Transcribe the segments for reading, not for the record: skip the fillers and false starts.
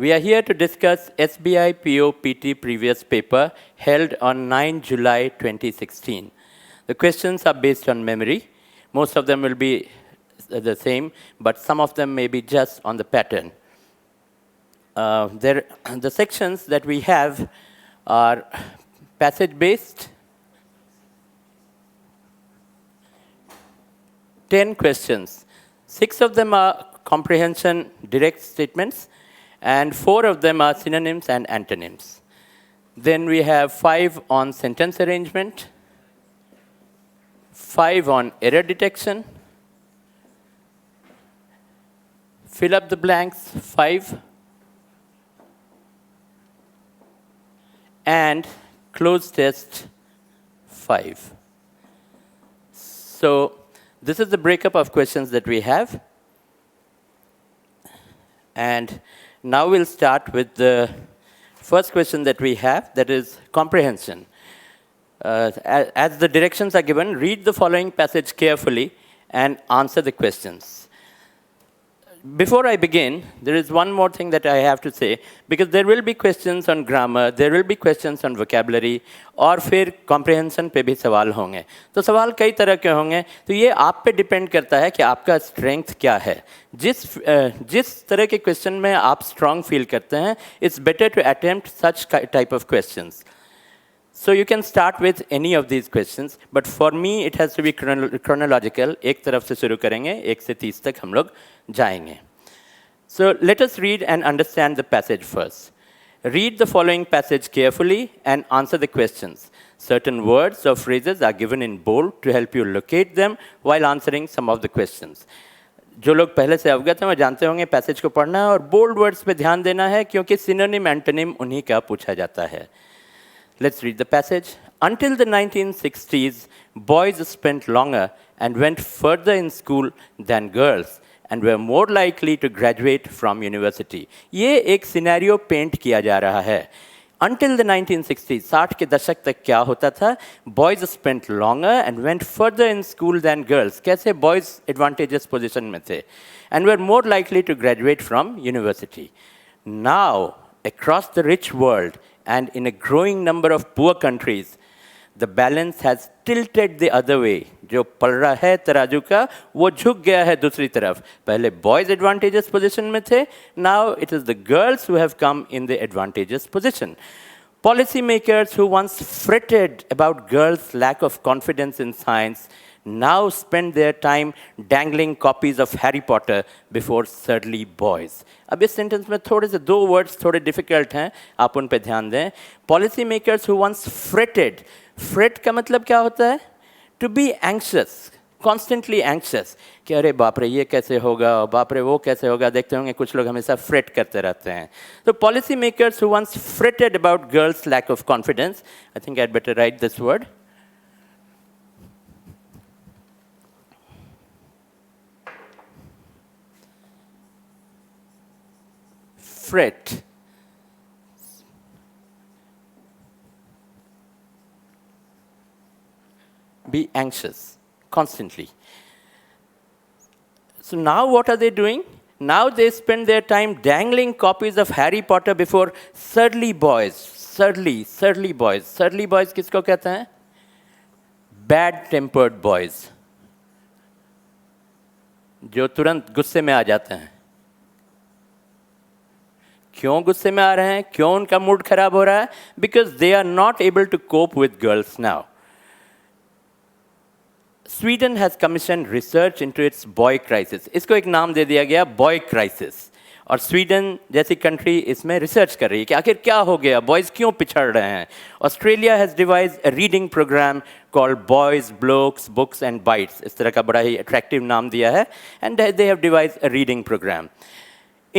We are here to discuss SBI POPT previous paper held on 9 July 2016. The questions are based on memory. Most of them will be the same, but some of them may be just on the pattern. The sections that we have are passage-based, 10 questions. 6 of them are comprehension direct statements, and 4 of them are synonyms and antonyms. Then we have 5 on sentence arrangement, 5 on error detection, fill up the blanks, 5, and close test, 5. So this is the breakup of questions that we have. And now we'll start with the first question that we have, that is comprehension. As the directions are given, read the following passage carefully and answer the questions. Before I begin, there is one more thing that I have to say, because there will be questions on grammar, there will be questions on vocabulary, और फिर comprehension पे भी सवाल होंगे. तो सवाल कई तरह के होंगे, तो ये आप पे डिपेंड करता है कि आपका strength क्या है. जिस तरह के question में आप strong feel करते हैं, it's better to attempt such type of questions. So you can start with any of these questions, but for me it has to be chronological. एक तरफ से शुरू करेंगे, 1 से 30 तक हम लोग जाएंगे. So let us read and understand the passage first. Read the following passage carefully and answer the questions. Certain words or phrases are given in bold to help you locate them while answering some of the questions. जो लोग पहले से अवगत हैं वो जानते होंगे passage को पढ़ना है और बोल्ड वर्ड्स पे ध्यान देना है क्योंकि सिनोनिम एंटोनिम उन्हीं का पूछा जाता है. Let's read the passage. Until the 1960s, boys spent longer and went further in school than girls and were more likely to graduate from university. ये एक सिनेरियो पेंट किया जा रहा है. Until the 1960s, 60 के दशक तक क्या होता था? Boys spent longer and went further in school than girls. कैसे boys advantageous position में थे? And were more likely to graduate from university. Now, across the rich world, and in a growing number of poor countries, the balance has tilted the other way. जो पल रहा है तराजू का, वो झुक गया है दूसरी तरफ. पहले boys advantageous position में थे, now it is the girls who have come in the advantageous position. Policymakers who once fretted about girls' lack of confidence in science now spend their time dangling copies of Harry Potter before surly boys. अब इस sentence में थोड़े से 2 words थोड़े difficult हैं, आप उन पे ध्यान दें. Policy makers who once fretted. Fret का मतलब क्या होता है? To be anxious, constantly anxious. कि अरे बाप रे ये कैसे होगा, बाप रे वो कैसे होगा. देखते होंगे कुछ लोग हमेशा fret करते रहते हैं. So policy makers who once fretted about girls' lack of confidence. I think I'd better write this word. Fret. Be anxious constantly. So now what are they doing? Now they spend their time dangling copies of Harry Potter before surly boys. Surly boys. Surly boys किसको कहते हैं? Bad tempered boys. जो तुरंत गुस्से में आ जाते हैं. क्यों गुस्से में आ रहे हैं? क्यों उनका मूड खराब हो रहा है? Because they are not able to cope with girls now. Sweden has commissioned research into its boy crisis. इसको एक नाम दे दिया गया boy crisis. और स्वीडन जैसी कंट्री इसमें रिसर्च कर रही है कि आखिर क्या हो गया, बॉयज़ क्यों पिछड़ रहे हैं. Australia has devised a reading programme called boys blocks books and bytes. इस तरह का बड़ा ही अट्रैक्टिव नाम दिया है. And they have devised a reading programme.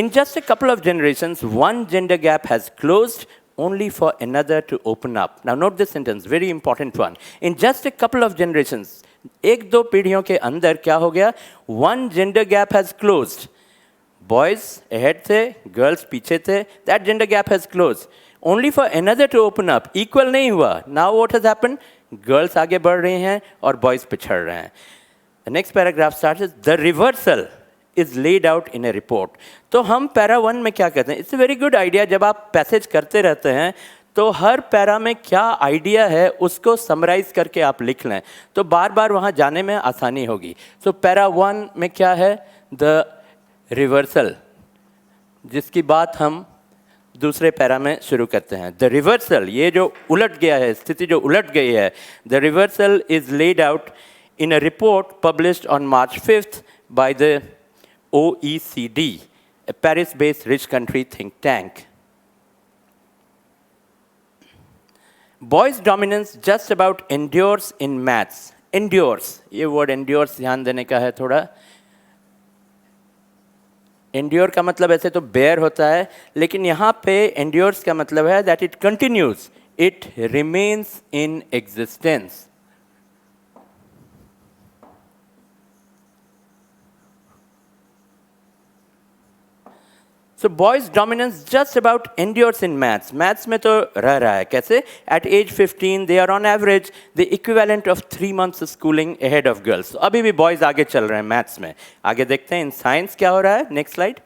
In just a couple of generations, one gender gap has closed only for another to open up. Now note this sentence, very important one. In just a couple of generations, 1-2 पीढ़ियों के अंदर क्या हो गया? One gender gap has closed. Boys ahead थे, girls पीछे थे. That gender gap has closed. Only for another to open up. Equal नहीं हुआ. Now what has happened? Girls आगे बढ़ रही हैं और boys पिछड़ रहे हैं. The next paragraph starts with the reversal. is laid out in a report. तो हम पैरा 1 में क्या कहते हैं? It's a very good idea. जब आप पैसेज करते रहते हैं तो हर पैरा में क्या आइडिया है उसको समराइज करके आप लिख लें, तो बार बार वहाँ जाने में आसानी होगी. तो पैरा 1 में क्या है? द रिवर्सल, जिसकी बात हम दूसरे पैरा में शुरू करते हैं. द रिवर्सल, ये जो उलट गया है, स्थिति जो उलट गई है, the reversal is laid out in a report published on March 5th by the OECD, a Paris-based rich country think tank. Boys' dominance just about endures in maths. Endures, ये word endures ध्यान देने का है थोड़ा. endure का मतलब ऐसे तो bear होता है, लेकिन यहाँ पे endures का मतलब है that it continues, it remains in existence. So boys' dominance just about endures in maths. Maths में तो रह रहा है. कैसे? At age 15, they are on average the equivalent of 3 months schooling ahead of girls. So अभी भी boys आगे चल रहे हैं maths में. आगे देखते हैं in science क्या हो रहा है. Next slide.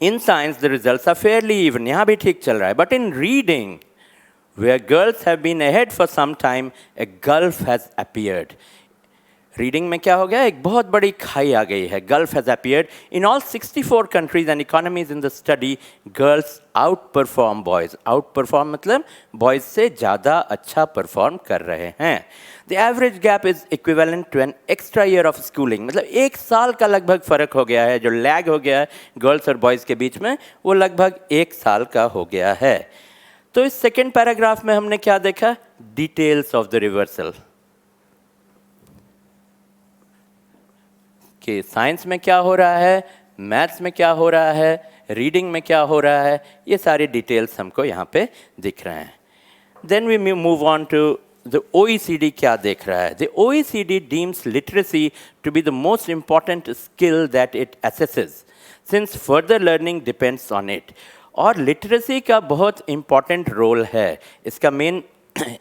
In science, the results are fairly even. यहाँ भी ठीक चल रहा है. But in reading, where girls have been ahead for some time, a gulf has appeared. Reading में क्या हो गया? एक बहुत बड़ी खाई आ गई है. Gulf has appeared. In all 64 countries and economies in the study, girls outperform boys. Outperform मतलब बॉयज से ज़्यादा अच्छा परफॉर्म कर रहे हैं. The average gap is equivalent to an extra year of schooling. मतलब 1 साल का लगभग फ़र्क हो गया है. जो लैग हो गया है गर्ल्स और बॉयज़ के बीच में, वो लगभग 1 साल का हो गया है. तो इस सेकेंड पैराग्राफ में हमने क्या देखा? Details of the reversal. कि साइंस में क्या हो रहा है, मैथ्स में क्या हो रहा है, रीडिंग में क्या हो रहा है, ये सारी डिटेल्स हमको यहाँ पे दिख रहे हैं. Then we move on to the OECD. क्या देख रहा है? The OECD deems literacy to be the most important skill that it assesses since further learning depends on it. और लिटरेसी का बहुत इम्पॉर्टेंट रोल है. इसका मेन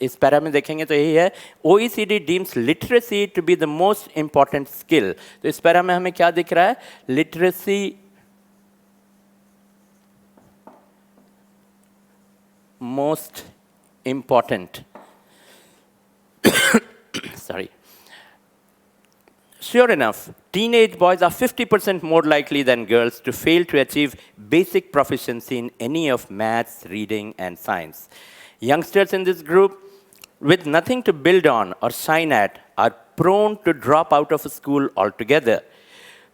इस पैरा में देखेंगे तो यही है, OECD deems literacy to be the most important skill. तो इस पैरा में हमें क्या दिख रहा है? Literacy most important. Sorry. Sure enough, teenage boys are 50% more likely than girls to fail to achieve basic proficiency in any of maths, reading, and science. Youngsters in this group, with nothing to build on or shine at, are prone to drop out of school altogether.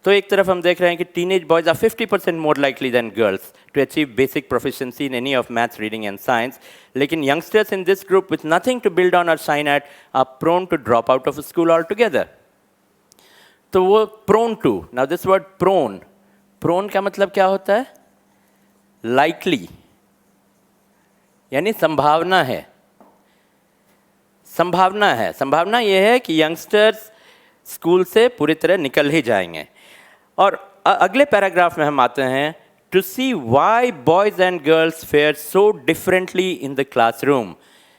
तो एक तरफ हम देख रहे हैं कि teenage boys are 50% more likely than girls to achieve basic proficiency in any of maths, reading, and science. लेकिन youngsters in this group, with nothing to build on or shine at, are prone to drop out of school altogether. तो वो prone to. Now this word prone का मतलब क्या होता है? Likely. यानी संभावना है. संभावना ये है कि यंगस्टर्स स्कूल से पूरी तरह निकल ही जाएंगे. और अगले पैराग्राफ में हम आते हैं to see why boys and girls fare so differently in the classroom.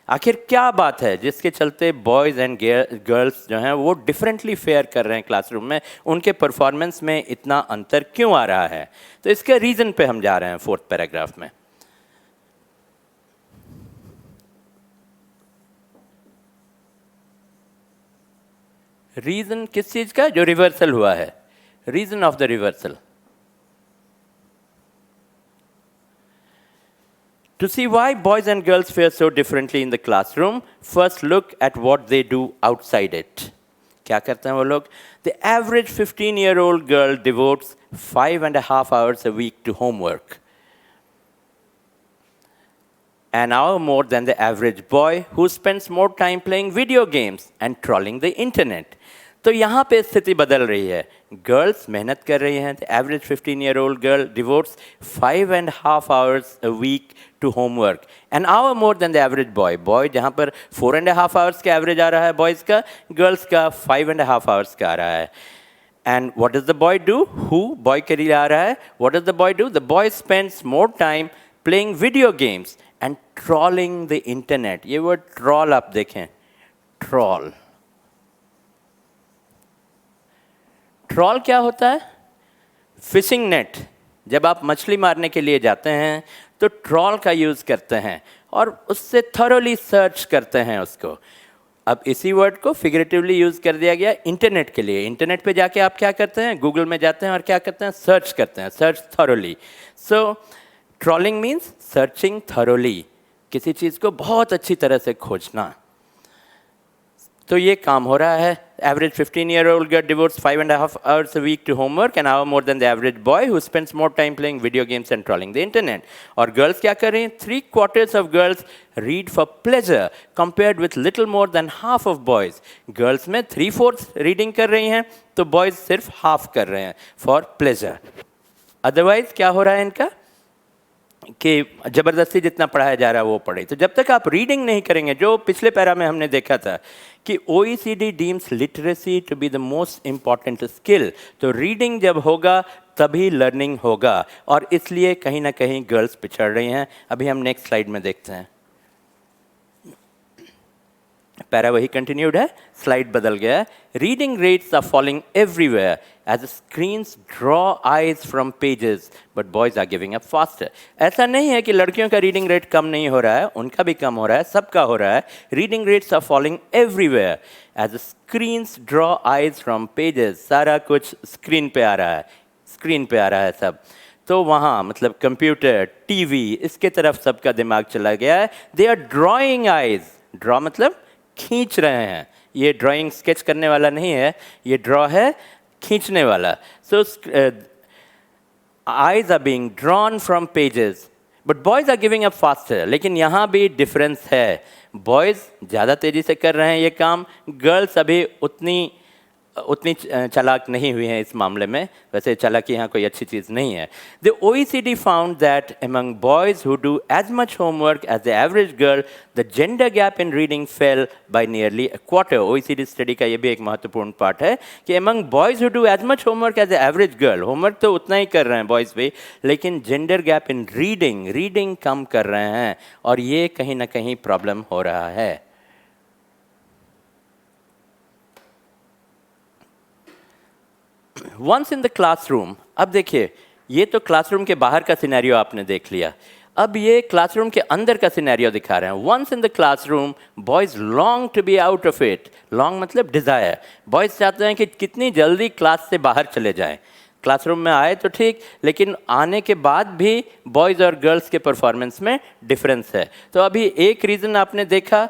आखिर क्या बात है जिसके चलते बॉयज एंड गर्ल्स जो हैं वो डिफरेंटली फेयर कर रहे हैं क्लासरूम में, उनके परफॉर्मेंस में इतना अंतर क्यों आ रहा है? तो इसके रीज़न पे हम जा रहे हैं 4th पैराग्राफ में. रीजन किस चीज का? जो रिवर्सल हुआ है. Reason of the reversal. To see why boys and girls fare so differently in the classroom, first look at what they do outside it. क्या करते हैं वो लोग? The average 15-year-old girl devotes 5.5 hours a week to homework. An hour more than the average boy who spends more time playing video games and trolling the internet. तो यहाँ पे स्थिति बदल रही है. गर्ल्स मेहनत कर रही हैं. The average 15-year-old girl devotes 5.5 hours a week to homework. An hour more than the average boy. Boy जहाँ पर 4.5 hours का एवरेज आ रहा है बॉयज़ का, गर्ल्स का 5.5 hours का आ रहा है. And what does the boy do? Who? Boy के लिए आ रहा है. What does the boy do? The boy spends more time playing video games and trolling the internet. ये word troll आप देखें. Troll. ट्रॉल क्या होता है? Fishing net. जब आप मछली मारने के लिए जाते हैं तो ट्रॉल का यूज़ करते हैं और उससे थॉरोली सर्च करते हैं उसको। अब इसी वर्ड को फिगरेटिवली यूज़ कर दिया गया इंटरनेट के लिए। इंटरनेट पे जाके आप क्या करते हैं? गूगल में जाते हैं और क्या करते हैं? सर्च करते हैं, सर्च थॉरोली। सो ट्रॉलिंग मीन्स सर्चिंग थॉरोली, किसी चीज़ को बहुत अच्छी तरह से खोजना। तो ये काम हो रहा है। Average 15-year-old girl devotes 5.5 hours a week to homework, an hour more than the average boy who spends more time playing video games and trolling the internet. और girls क्या कर रही हैं? 3/4 of girls read for pleasure compared with little more than half of boys. Girls में 3/4 reading कर रही हैं तो boys सिर्फ half कर रहे हैं for pleasure. Otherwise क्या हो रहा है इनका? कि ज़बरदस्ती जितना पढ़ाया जा रहा है वो पढ़े। तो जब तक आप रीडिंग नहीं करेंगे, जो पिछले पैरा में हमने देखा था कि OECD deems literacy to be the most important skill, तो रीडिंग जब होगा तभी लर्निंग होगा, और इसलिए कहीं ना कहीं गर्ल्स पिछड़ रही हैं। अभी हम नेक्स्ट स्लाइड में देखते हैं। पैरा वही कंटिन्यूड है, स्लाइड बदल गया है। Reading rates are falling everywhere as screens draw eyes from pages but boys are giving up faster. ऐसा नहीं है कि लड़कियों का रीडिंग रेट कम नहीं हो रहा है, उनका भी कम हो रहा है, सबका हो रहा है। Reading rates are falling everywhere as screens draw eyes from pages. सारा कुछ स्क्रीन पे आ रहा है, स्क्रीन पे आ रहा है सब। तो वहाँ मतलब कंप्यूटर, टीवी, इसके तरफ सबका दिमाग चला गया है। They are drawing eyes. Draw मतलब खींच रहे हैं। ये ड्राइंग स्केच करने वाला नहीं है, ये ड्रॉ है खींचने वाला। So eyes are being drawn from pages but boys are giving up faster. लेकिन यहाँ भी डिफरेंस है, बॉयज ज़्यादा तेज़ी से कर रहे हैं ये काम, गर्ल्स अभी उतनी चालाक नहीं हुई हैं इस मामले में। वैसे चालाकी यहाँ कोई अच्छी चीज़ नहीं है। The OECD found that among boys who do as much homework as the average girl, the gender gap in reading fell by nearly a quarter. OECD study का ये भी एक महत्वपूर्ण पार्ट है कि among boys who do as much homework as the average girl, homework तो उतना ही कर रहे हैं बॉयज़ भी, लेकिन जेंडर गैप इन रीडिंग कम कर रहे हैं, और ये कहीं ना कहीं प्रॉब्लम हो रहा है। Once in the classroom. अब देखिए, ये तो क्लासरूम के बाहर का सिनेरियो आपने देख लिया, अब ये क्लासरूम के अंदर का सिनेरियो दिखा रहे हैं। Once in the classroom boys long to be out of it. Long मतलब डिज़ायर। बॉयज चाहते हैं कि कितनी जल्दी क्लास से बाहर चले जाएं। क्लासरूम में आए तो ठीक, लेकिन आने के बाद भी बॉयज़ और गर्ल्स के परफॉर्मेंस में डिफरेंस है। तो अभी एक रीज़न आपने देखा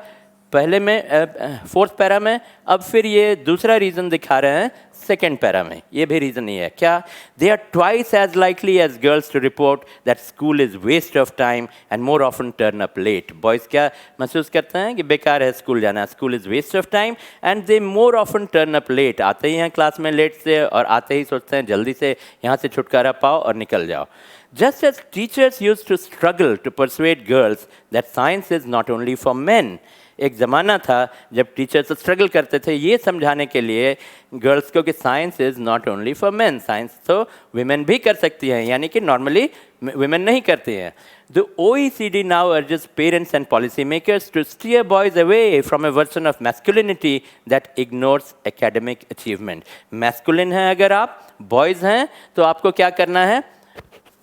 पहले में, फोर्थ पैरा में, अब फिर ये दूसरा रीज़न दिखा रहे हैं सेकेंड पैरा में। ये भी रीज़न ही है क्या? They are twice as likely as girls to report that school is waste of time and more often turn up late. Boys क्या महसूस करते हैं कि बेकार है स्कूल जाना, school is waste of time, and they more often turn up late. आते ही हैं क्लास में लेट से, और आते ही सोचते हैं जल्दी से यहाँ से छुटकारा पाओ और निकल जाओ। Just as teachers used to struggle to persuade girls that science is not only for men, एक ज़माना था जब टीचर्स स्ट्रगल करते थे ये समझाने के लिए गर्ल्स को कि science is not only for main, science तो विमेन भी कर सकती हैं, यानी कि नॉर्मली विमेन नहीं करती हैं। The OECD now urges parents and policymakers to steer boys away from a version of masculinity that ignores academic achievement. Masculine हैं अगर आप, बॉयज़ हैं तो आपको क्या करना है?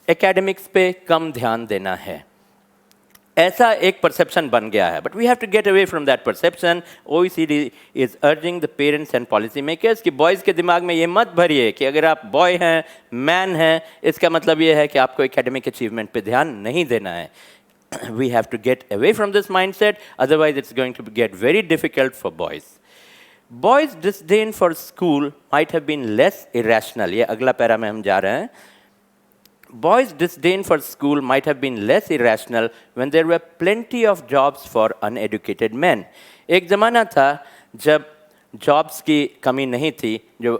एकेडमिक्स पे कम ध्यान देना है। ऐसा एक परसेप्शन बन गया है, but we have to get away from that perception. OECD is urging the parents and policy makers कि बॉयज़ के दिमाग में ये मत भरिए कि अगर आप बॉय हैं, मैन हैं, इसका मतलब ये है कि आपको एकेडमिक अचीवमेंट पे ध्यान नहीं देना है। We have to get away from this mindset, otherwise it's going to get very difficult for boys. Boys' disdain for school might have been less irrational. ये अगला पैरा में हम जा रहे हैं। Boys' disdain for school might have been less irrational when there were plenty of jobs for uneducated men. एक ज़माना था जब जॉब्स की कमी नहीं थी जो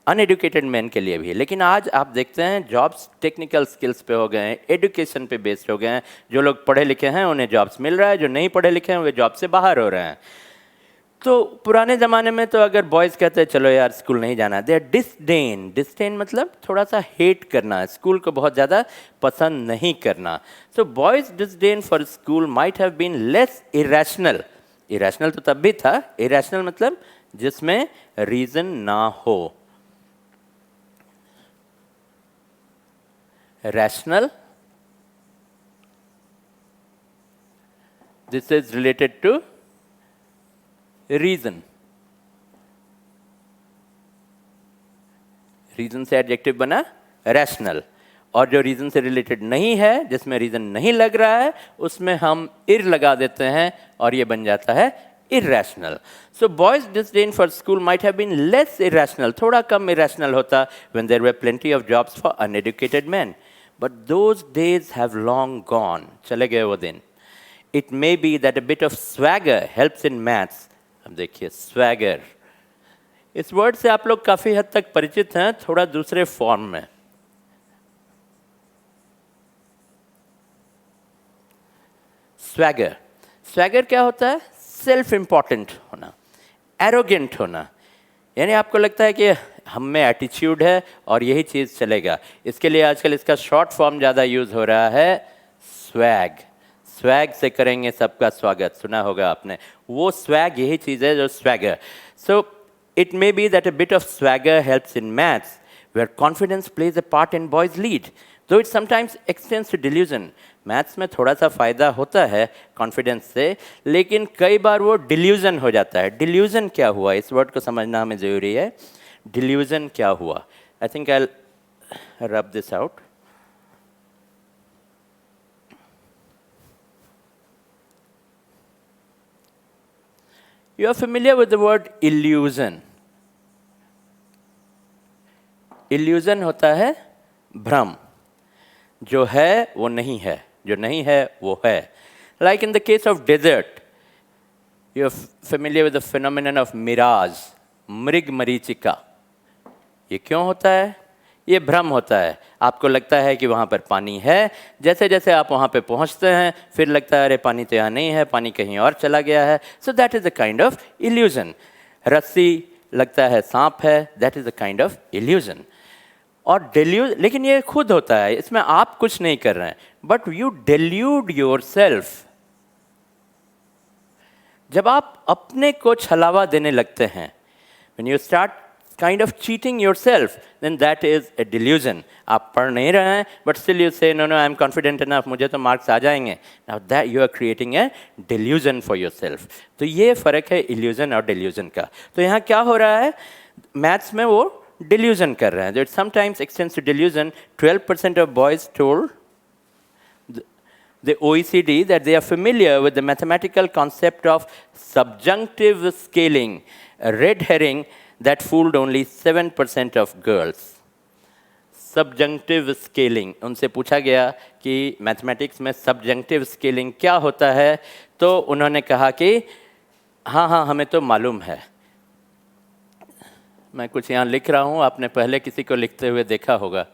अनएडुकेटेड मैन के लिए भी, लेकिन आज आप देखते हैं जॉब्स टेक्निकल स्किल्स पे हो गए हैं, एजुकेशन पे बेस्ड हो गए हैं। जो लोग पढ़े लिखे हैं उन्हें जॉब्स मिल रहा है, जो नहीं पढ़े लिखे हैं वे जॉब से बाहर हो रहे हैं। तो पुराने ज़माने में तो अगर बॉयज़ कहते हैं चलो यार स्कूल नहीं जाना, दे आर डिस्डेन मतलब थोड़ा सा हेट करना, स्कूल को बहुत ज़्यादा पसंद नहीं करना। So boys disdain for school might have been less irrational. Irrational तो तब भी था, इरेशनल मतलब जिसमें रीज़न ना हो। rational. This is related to reason. Reason से एडजेक्टिव बना रैशनल, और जो रीजन से रिलेटेड नहीं है, जिसमें रीजन नहीं लग रहा है, उसमें हम इर लगा देते हैं और ये बन जाता है irrational. So boys' disdain for school might have been less irrational, थोड़ा कम irrational होता when there were plenty of jobs for uneducated men. But those days have long gone. चले गए वो दिन. It may be that a bit of swagger helps in maths. अब देखिए swagger. इस word से आप लोग काफी हद तक परिचित हैं, थोड़ा दूसरे फॉर्म में. स्वैगर. स्वैगर क्या होता है? सेल्फ इंपॉर्टेंट होना, एरोगेंट होना. यानी आपको लगता है कि हम में एटीट्यूड है और यही चीज़ चलेगा. इसके लिए आजकल इसका शॉर्ट फॉर्म ज़्यादा यूज़ हो रहा है, स्वैग. स्वैग से करेंगे सबका स्वागत, सुना होगा आपने. वो स्वैग यही चीज़ है जो swagger. So it may be that a bit of swagger helps in maths where confidence plays a part in boys lead, though it sometimes extends to delusion. Maths में थोड़ा सा फ़ायदा होता है कॉन्फिडेंस से, लेकिन कई बार वो डिल्यूजन हो जाता है. डिल्यूजन क्या हुआ, इस वर्ड को समझना हमें ज़रूरी है. डिल्यूजन क्या हुआ? आई think I rub this out. You are familiar with the word illusion. Illusion होता है भ्रम. जो है वो नहीं है, जो नहीं है वो है. Like in the case of desert, you are familiar with the phenomenon of mirage, मृग मरीचिका. ये क्यों होता है? ये भ्रम होता है. आपको लगता है कि वहाँ पर पानी है, जैसे जैसे आप वहाँ पे पहुँचते हैं फिर लगता है अरे पानी तो यहाँ नहीं है, पानी कहीं और चला गया है. So that is a kind of illusion. रस्सी लगता है सांप है, that is a kind of illusion. और डेल्यूड, लेकिन ये खुद होता है, इसमें आप कुछ नहीं कर रहे हैं, but you deluded yourself. जब आप अपने को छलावा देने लगते हैं, when you start kind of cheating yourself, then that is a delusion. आप पढ़ नहीं रहे हैं but still you say no no I am confident enough, मुझे तो मार्क्स आ जाएंगे. Now that you are creating a delusion for yourself. तो ये फर्क है इल्यूजन और डिल्यूजन का. तो यहाँ क्या हो रहा है, मैथ्स में वो delusion कर रहे हैं. It sometimes extends to delusion. 12% of boys told the OECD that they are familiar with the mathematical concept of subjunctive scaling, a red herring that fooled only 7% of girls. Subjunctive scaling. उनसे पूछा गया कि mathematics में subjunctive scaling क्या होता है, तो उन्होंने कहा कि हाँ हाँ हमें तो मालूम है. मैं कुछ यहाँ लिख रहा हूँ, आपने पहले किसी को लिखते हुए देखा होगा.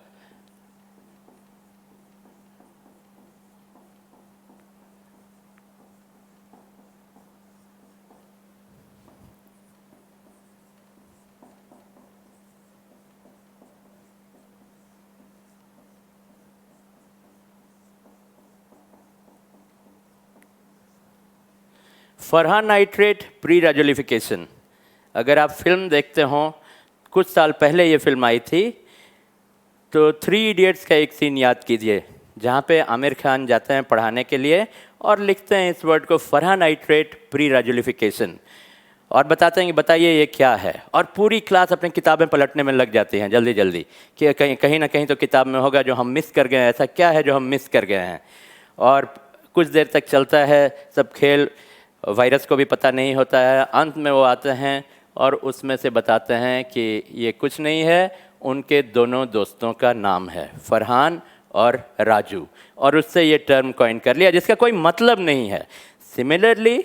फरहान नाइट्रेट प्री रेजुलिफिकेशन. अगर आप फिल्म देखते हो, कुछ साल पहले ये फिल्म आई थी, तो 3 इडियट्स का एक सीन याद कीजिए जहाँ पे आमिर खान जाते हैं पढ़ाने के लिए और लिखते हैं इस वर्ड को फरहान नाइट्रेट प्री रेजुलिफिकेशन, और बताते हैं कि बताइए ये क्या है. और पूरी क्लास अपनी किताबें पलटने में लग जाती हैं जल्दी जल्दी कि कहीं ना कहीं तो किताब में होगा जो हम मिस कर गए हैं, ऐसा क्या है जो हम मिस कर गए हैं. और कुछ देर तक चलता है सब खेल, वायरस को भी पता नहीं होता है. अंत में वो आते हैं और उसमें से बताते हैं कि ये कुछ नहीं है, उनके दोनों दोस्तों का नाम है फरहान और राजू, और उससे ये टर्म कॉइन कर लिया जिसका कोई मतलब नहीं है. Similarly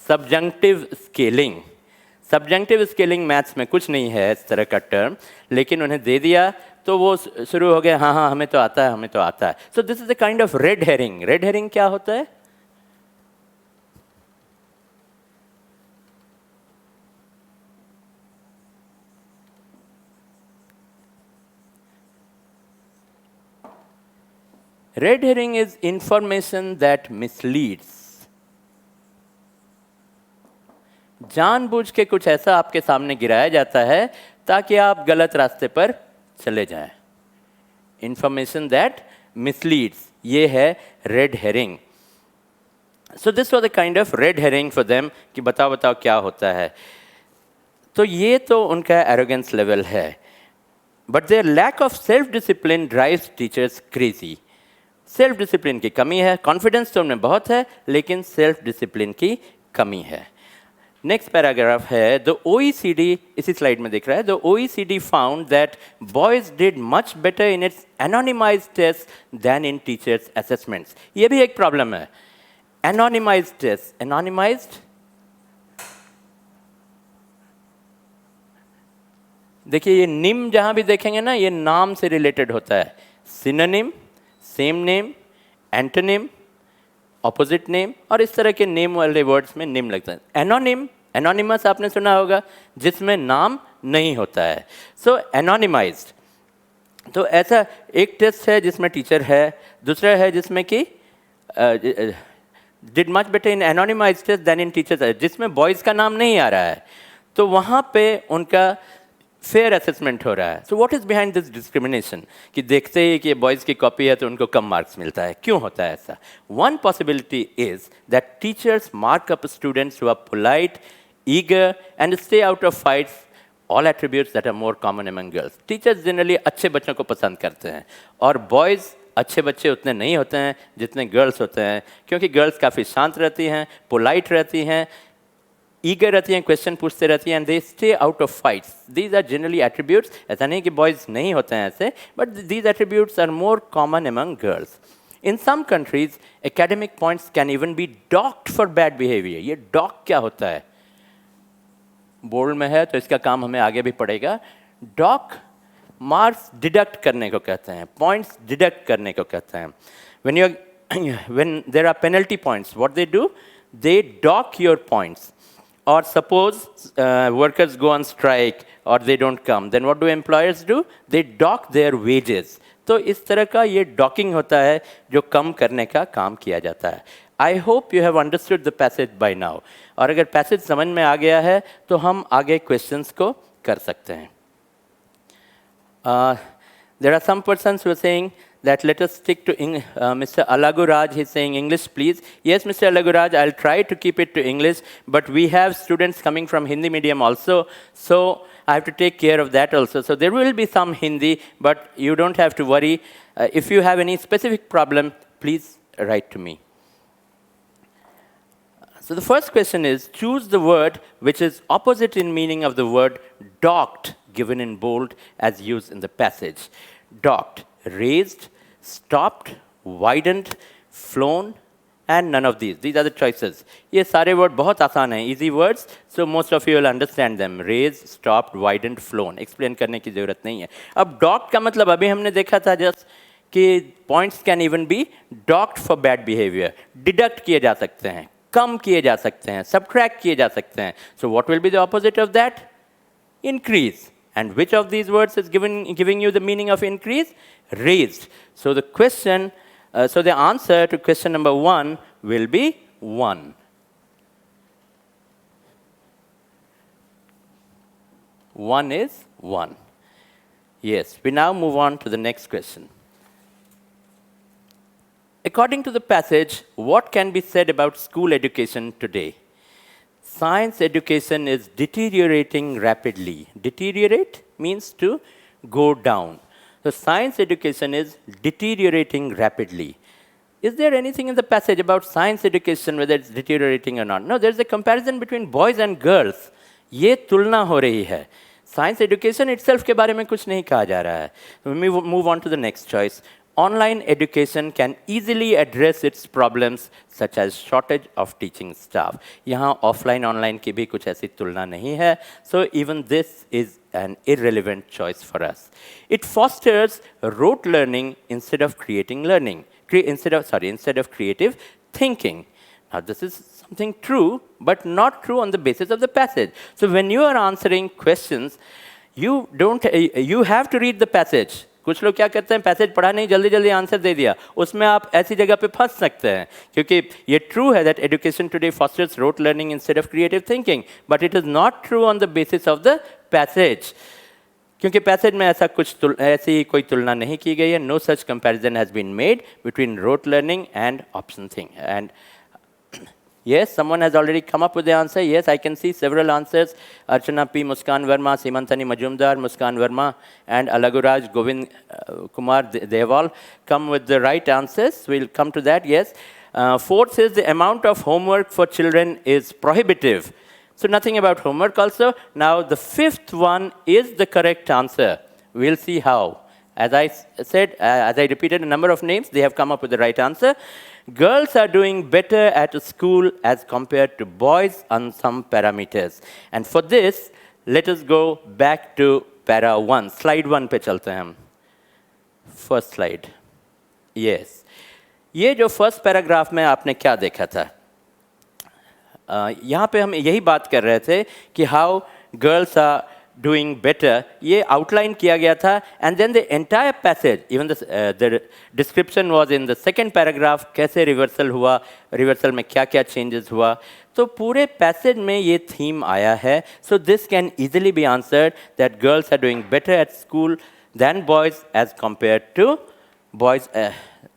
subjunctive scaling. Subjunctive scaling maths में कुछ नहीं है इस तरह का टर्म, लेकिन उन्हें दे दिया तो वो शुरू हो गया हाँ हाँ हमें तो आता है, हमें तो आता है. So this is the kind of red herring. Red herring क्या होता है? Red herring is information that misleads. जानबूझ के कुछ ऐसा आपके सामने गिराया जाता है ताकि आप गलत रास्ते पर चले जाएं. information that misleads. ये है red herring. So this was a kind of red herring for them कि बताओ बताओ क्या होता है. तो ये तो उनका arrogance level है. But their lack of self-discipline drives teachers crazy. Self-discipline की कमी है, confidence तो उनमें बहुत है, लेकिन self-discipline की कमी है. Next paragraph है, the OECD, इसी slide में दिख रहा है, the OECD found that boys did much better in its anonymized tests than in teachers' assessments. ये भी एक problem है. Anonymized tests, anonymized, देखिए ये निम जहाँ भी देखेंगे ना, ये नाम से related होता है. Synonym, same name, antonym, opposite name, और इस तरह के नेम वाले वर्ड्स में निम लगता है. एनोनिम, एनोनिमस आपने सुना होगा, जिसमें नाम नहीं होता है. सो एनोनिमाइज्ड. तो ऐसा एक टेस्ट है जिसमें टीचर है, दूसरा है जिसमें कि did much better in anonymised test than in teachers, जिसमें बॉयज़ का नाम नहीं आ रहा है. तो वहाँ पे उनका फेयर असेसमेंट हो रहा है. So what is behind this discrimination, कि देखते ही कि ये बॉयज़ की कॉपी है तो उनको कम मार्क्स मिलता है. क्यों होता है ऐसा? One possibility is that teachers mark up students who are polite, eager and stay out of fights, all attributes that are more common among girls. Teachers generally अच्छे बच्चों को पसंद करते हैं, और बॉयज़ अच्छे बच्चे उतने नहीं होते हैं जितने गर्ल्स होते हैं, क्योंकि गर्ल्स काफ़ी शांत रहती हैं, पोलाइट रहती हैं, ईगर रहती हैं, क्वेश्चन पूछते रहती हैं, and they stay out of fights. These are generally attributes. ऐसा नहीं कि बॉयज़ नहीं होते हैं ऐसे, but these attributes are more common among girls. In some countries academic points can even be docked for bad behaviour. ये dock क्या होता है? बोर्ड में है तो इसका काम हमें आगे भी पड़ेगा. डॉक मार्क्स डिडक्ट करने को कहते हैं, पॉइंट्स डिडक्ट करने को कहते हैं. when there are penalty points, what they do, they dock your points. Or suppose workers go on strike or they don't come, then what do employers do? They dock their wages. तो इस तरह का ये docking होता है जो कम करने का काम किया जाता है. I hope you have understood the passage by now. और अगर पैसेज समझ में आ गया है तो हम आगे क्वेश्चंस को कर सकते हैं. There are some persons who are saying that let us stick to Mr. Alaguraj. He's saying English, please. Yes, Mr. Alaguraj, I'll try to keep it to English, but we have students coming from Hindi medium also, so I have to take care of that also. So there will be some Hindi, but you don't have to worry. If you have any specific problem, please write to me. So the first question is, choose the word which is opposite in meaning of the word docked, given in bold as used in the passage. Docked. Raised, stopped, widened, flown, and none of these. These are the choices. ये सारे word बहुत आसान हैं, easy words, so most of you will understand them. Raised, stopped, widened, flown. Explain करने की ज़रूरत नहीं है. अब docked का मतलब अभी हमने देखा था just कि points can even be docked for bad behavior. Deduct किए जा सकते हैं, कम किए जा सकते हैं, subtract किए जा सकते हैं. So what will be the opposite of that? Increase. And which of these words is giving you the meaning of increase? Raised. So the question, so the answer to question number 1 will be 1. 1 is 1. Yes, we now move on to the next question. According to the passage, what can be said about school education today? Science education is deteriorating rapidly. Deteriorate means to go down. So science education is deteriorating rapidly. Is there anything in the passage about science education, whether it's deteriorating or not? No, there's a comparison between boys and girls. ये तुलना हो रही है. Science education itself के बारे में कुछ नहीं कहा जा रहा है. We move on to the next choice. Online education can easily address its problems such as shortage of teaching staff. यहाँ offline online की भी कुछ ऐसी तुलना नहीं है. So even this is an irrelevant choice for us. It fosters rote learning instead of creating learning. Instead of creative thinking. Now this is something true, but not true on the basis of the passage. So when you are answering questions, you have to read the passage. कुछ लोग क्या करते हैं, passage पढ़ा नहीं, जल्दी जल्दी answer दे दिया. उसमें आप ऐसी जगह पे फंस सकते हैं, क्योंकि ये ट्रू है that education today fosters rote learning instead of creative thinking, but it is not true on the basis of the passage. क्योंकि पैसेज में ऐसी कोई तुलना नहीं की गई है. No such comparison has been made between rote learning and option thing. And yes, someone has already come up with the answer. Yes, I can see several answers. Archana P, Muskan Verma, Simantani Majumdar, Muskan Verma, and Alaguraj Govind Kumar, they have all come with the right answers. We'll come to that, yes. Fourth is the amount of homework for children is prohibitive. So nothing about homework also. Now the fifth one is the correct answer. We'll see how. As I said, as I repeated a number of names, they have come up with the right answer. Girls are doing better at a school as compared to boys on some parameters. And for this, let us go back to para 1. Slide 1 पे चलते हैं हम. First slide. Yes. ये जो first paragraph में आपने क्या देखा था? यहाँ पे हम यही बात कर रहे थे कि how girls are doing better, ये outline किया गया था, and then the entire passage, even the description was in the second paragraph, कैसे reversal हुआ, reversal में क्या क्या changes हुआ, तो पूरे passage में ये theme आया है. So this can easily be answered that girls are doing better at school than boys as compared to boys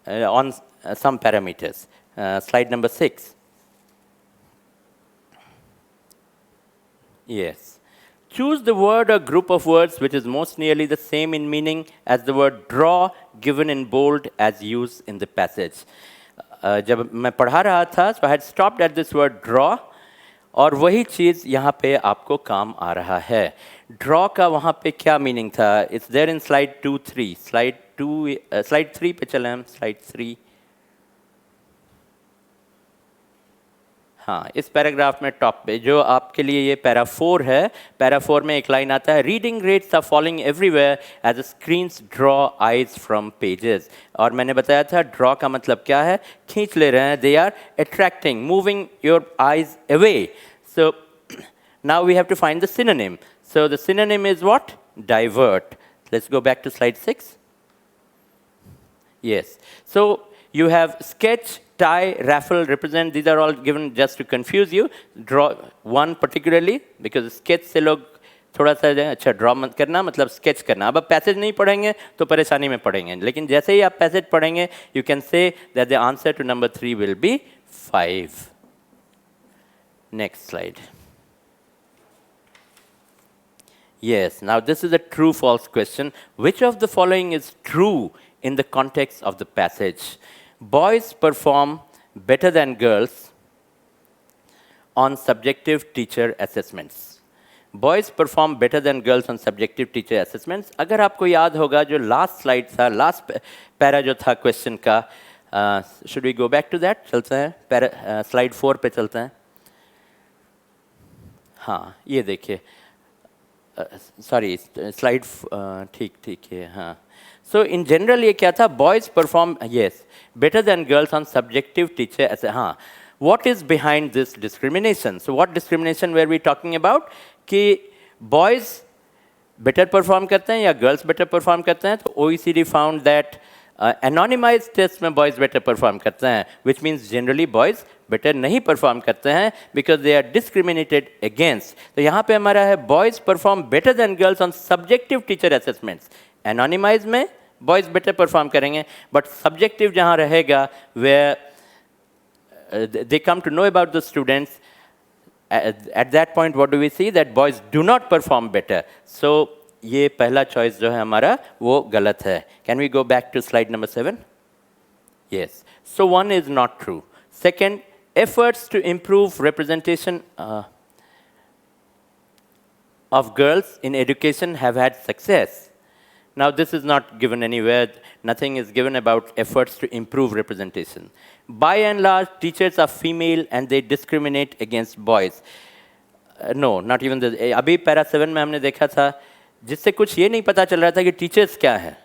on some parameters. Slide number 6. Yes. Choose the word or group of words which is most nearly the same in meaning as the word draw given in bold as used in the passage. जब मैं पढ़ा रहा था, so I had stopped at this word draw, और वही चीज़ यहाँ पे आपको काम आ रहा है. Draw का वहाँ पे क्या meaning था? It's there in slide 2-3. Slide 3 पे चलें हम. Slide 3. हाँ, इस पैराग्राफ में टॉप पे जो आपके लिए ये पैरा 4 है, पैरा 4 में एक लाइन आता है, reading rates are falling everywhere as the screens draw eyes from pages. और मैंने बताया था ड्रॉ का मतलब क्या है, खींच ले रहे हैं, they are attracting, moving your eyes away. So now we have to find the synonym. So the synonym is what? Divert. Let's go back to slide 6. Yes. So you have sketch, tie, raffle, represent. These are all given just to confuse you. Draw one particularly because sketch से लोग थोड़ा सा अच्छा draw मत करना मतलब sketch करना. अब आप पैसेज नहीं पढ़ेंगे तो परेशानी में पढ़ेंगे. लेकिन जैसे ही आप पैसेज पढ़ेंगे, you can say that the answer to number 3 will be 5. Next slide. Yes. Now this is a true-false question. Which of the following is true in the context of the passage? Boys perform better than girls on subjective teacher assessments. Boys perform better than girls on subjective teacher assessments. अगर आपको याद होगा जो last slide था, last para जो था question का, should we go back to that? चलते हैं, slide 4 पे चलते हैं. हाँ, ये देखिए. Sorry, slide ठीक है. हाँ. So in general ये क्या था? Boys perform, yes, better than girls on subjective teacher. हाँ. What is behind this discrimination? So what discrimination were we talking about? कि boys better perform करते हैं या girls better perform करते हैं? तो OECD found that anonymized test में boys better perform करते हैं, which means generally boys better नहीं perform करते हैं because they are discriminated against. तो यहाँ पे हमारा है boys perform better than girls on subjective teacher assessments. Anonymized में boys better perform करेंगे, but subjective जहाँ रहेगा where they come to know about the students, at that point what do we see? That boys do not perform better. So ये पहला choice जो है हमारा वो गलत है. Can we go back to slide number 7? Yes. So 1 is not true. Second, efforts to improve representation of girls in education have had success. Now this is not given anywhere. Nothing is given about efforts to improve representation. By and large, teachers are female and they discriminate against boys. No, not even the. अभी para 7 में हमने देखा था जिससे कुछ ये नहीं पता चल रहा था कि टीचर्स क्या है.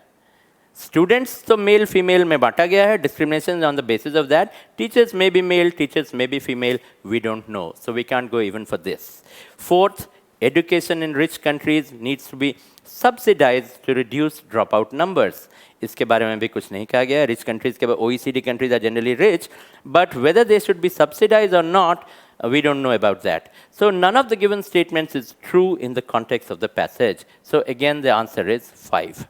Students तो मेल फीमेल में बांटा गया है. Discrimination on the basis of that. Teachers may be male, teachers may be female. We don't know, so we can't go even for this. Fourth, education in rich countries needs to be subsidized to reduce dropout numbers. इसके बारे में भी कुछ नहीं कहा गया. Rich countries के OECD countries are generally rich, but whether they should be subsidized or not, We don't know about that. So none of the given statements is true in the context of the passage. So again, the answer is 5.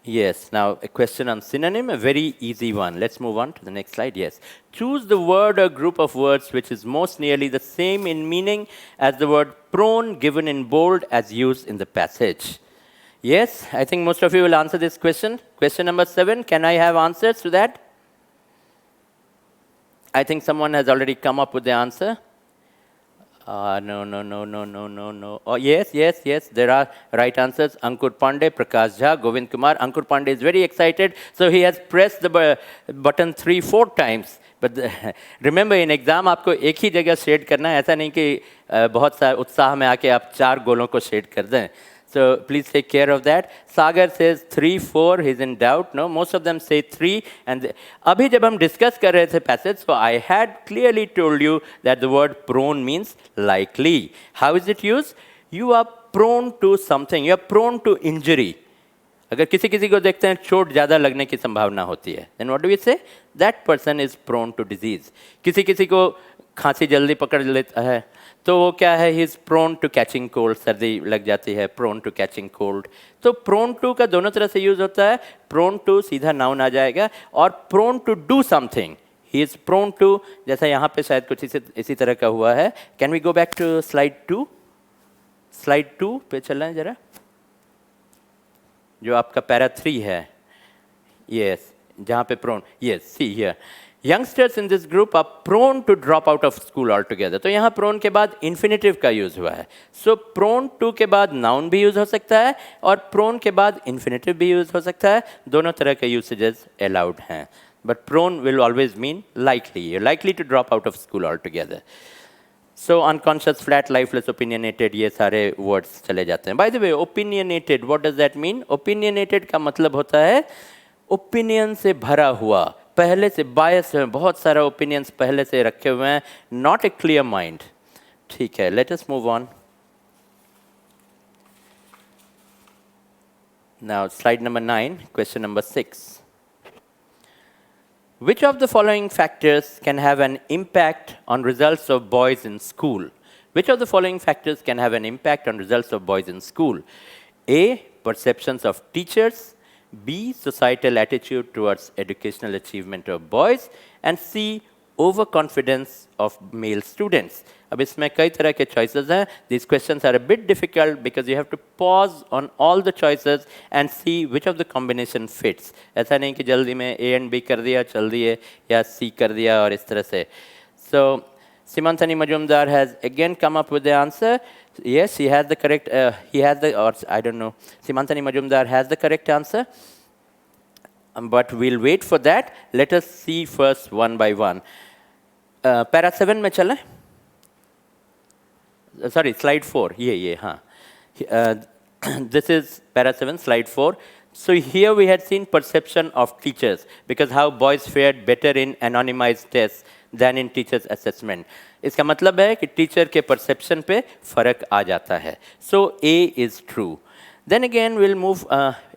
Yes, now a question on synonym, a very easy one. Let's move on to the next slide. Yes. Choose the word or group of words which is most nearly the same in meaning as the word prone given in bold as used in the passage. Yes, I think most of you will answer this question. Question number 7, can I have answers to that? I think someone has already come up with the answer. No. Oh, yes. There are right answers. Ankur Pandey, Prakash Jha, Govind Kumar. Ankur Pandey is very excited. So he has pressed the button 3-4 times. But remember, in exam, आपको एक ही जगह shade करना है. ऐसा नहीं कि बहुत सारे उत्साह में आके आप 4 गोलों को शेड कर दें. So please take care of that. Sagar says 3-4. He's in doubt. No, most of them say 3. And अभी जब हम discuss कर रहे थे passage, so I had clearly told you that the word prone means likely. How is it used? You are prone to something. You are prone to injury. अगर किसी किसी को देखते हैं चोट ज़्यादा लगने की संभावना होती है, then what do we say? That person is prone to disease. किसी किसी को खांसी जल्दी पकड़ लेता है, तो वो क्या है? He is prone to catching cold. सर्दी लग जाती है, prone to catching cold. तो prone to का दोनों तरह से यूज होता है. Prone to सीधा noun आ जाएगा, और prone to do something. He is prone to, जैसा यहाँ पे शायद कुछ इसी तरह का हुआ है. Can we go back to slide 2? Slide 2 पे चलना है जरा, जो आपका पैरा 3 है. Yes, जहाँ पे prone. Yes, see here. Youngsters in this group are prone to drop out of school altogether. तो यहाँ prone के बाद infinitive का यूज हुआ है. So prone to के बाद noun भी यूज हो सकता है, और prone के बाद infinitive भी यूज हो सकता है. दोनों तरह के usages allowed हैं. But prone will always mean likely. You're likely to drop out of school altogether. So unconscious, flat, lifeless, opinionated, ये सारे words चले जाते हैं. By the way, opinionated, what does that mean? Opinionated का मतलब होता है opinion से भरा हुआ, पहले से bias है, बहुत सारा opinions पहले से रखे हुए हैं, not a clear mind. ठीक है, let us move on. Now slide number 9, question number 6. Which of the following factors can have an impact on results of boys in school? Which of the following factors can have an impact on results of boys in school? A, perceptions of teachers. B, societal attitude towards educational achievement of boys. And C, overconfidence of male students. अब इसमें कई तरह के choices हैं. These questions are a bit difficult because you have to pause on all the choices and see which of the combination fits. ऐसा नहीं कि जल्दी में A and B कर दिया, चल दिए, या C कर दिया और इस तरह से. So Simantani Majumdar has again come up with the answer. Yes, he has the correct, Simantani Majumdar has the correct answer. But we'll wait for that. Let us see first one by one. Para 7 में चलें? Sorry, slide 4. This is para 7, slide 4. So here we had seen perception of teachers, because how boys fared better in anonymized tests than in teachers assessment. इसका मतलब है कि teacher के perception पे फर्क आ जाता है. So A is true. Then again we'll move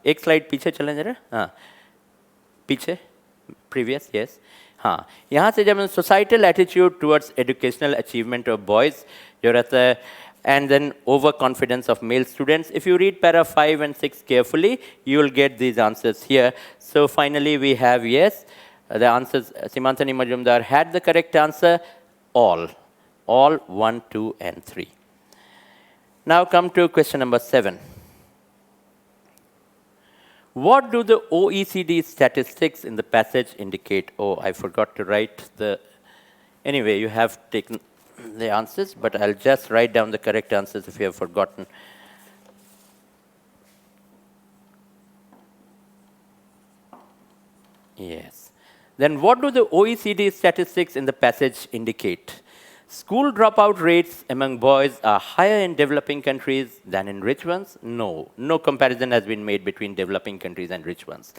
एक स्लाइड पीछे चलें जरा. हाँ, पीछे, previous, yes. हाँ, यहाँ से जब हम societal attitude towards educational achievement of boys जो रहता है, and then overconfidence of male students. If you read para 5 and 6 carefully, you will get these answers here. So finally we have yes. The answers, Simantani Majumdar had the correct answer, all 1, 2 and 3. Now come to question number 7. What do the OECD statistics in the passage indicate? Oh, I forgot to write the, anyway, you have taken the answers, but I'll just write down the correct answers if you have forgotten. Yes. Then what do the OECD statistics in the passage indicate? School dropout rates among boys are higher in developing countries than in rich ones? No. No comparison has been made between developing countries and rich ones.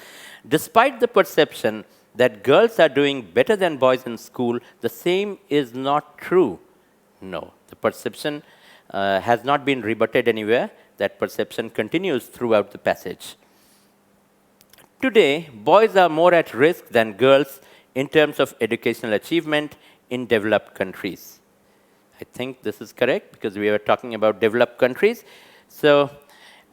Despite the perception that girls are doing better than boys in school, the same is not true. No. The perception has not been rebutted anywhere. That perception continues throughout the passage. Today, boys are more at risk than girls in terms of educational achievement in developed countries. I think this is correct because we were talking about developed countries. So,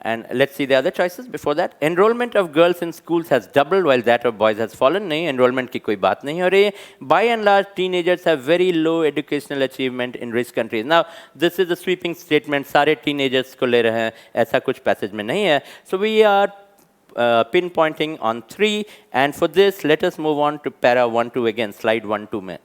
and let's see the other choices before that. Enrollment of girls in schools has doubled while that of boys has fallen. नहीं, enrollment की कोई बात नहीं हो रही है. By and large, teenagers have very low educational achievement in rich countries. Now, this is a sweeping statement. सारे teenagers को ले रहे हैं. ऐसा कुछ passage में नहीं है. So we are pinpointing on 3. And for this, let us move on to para 1-2 again. Slide 1-2 में.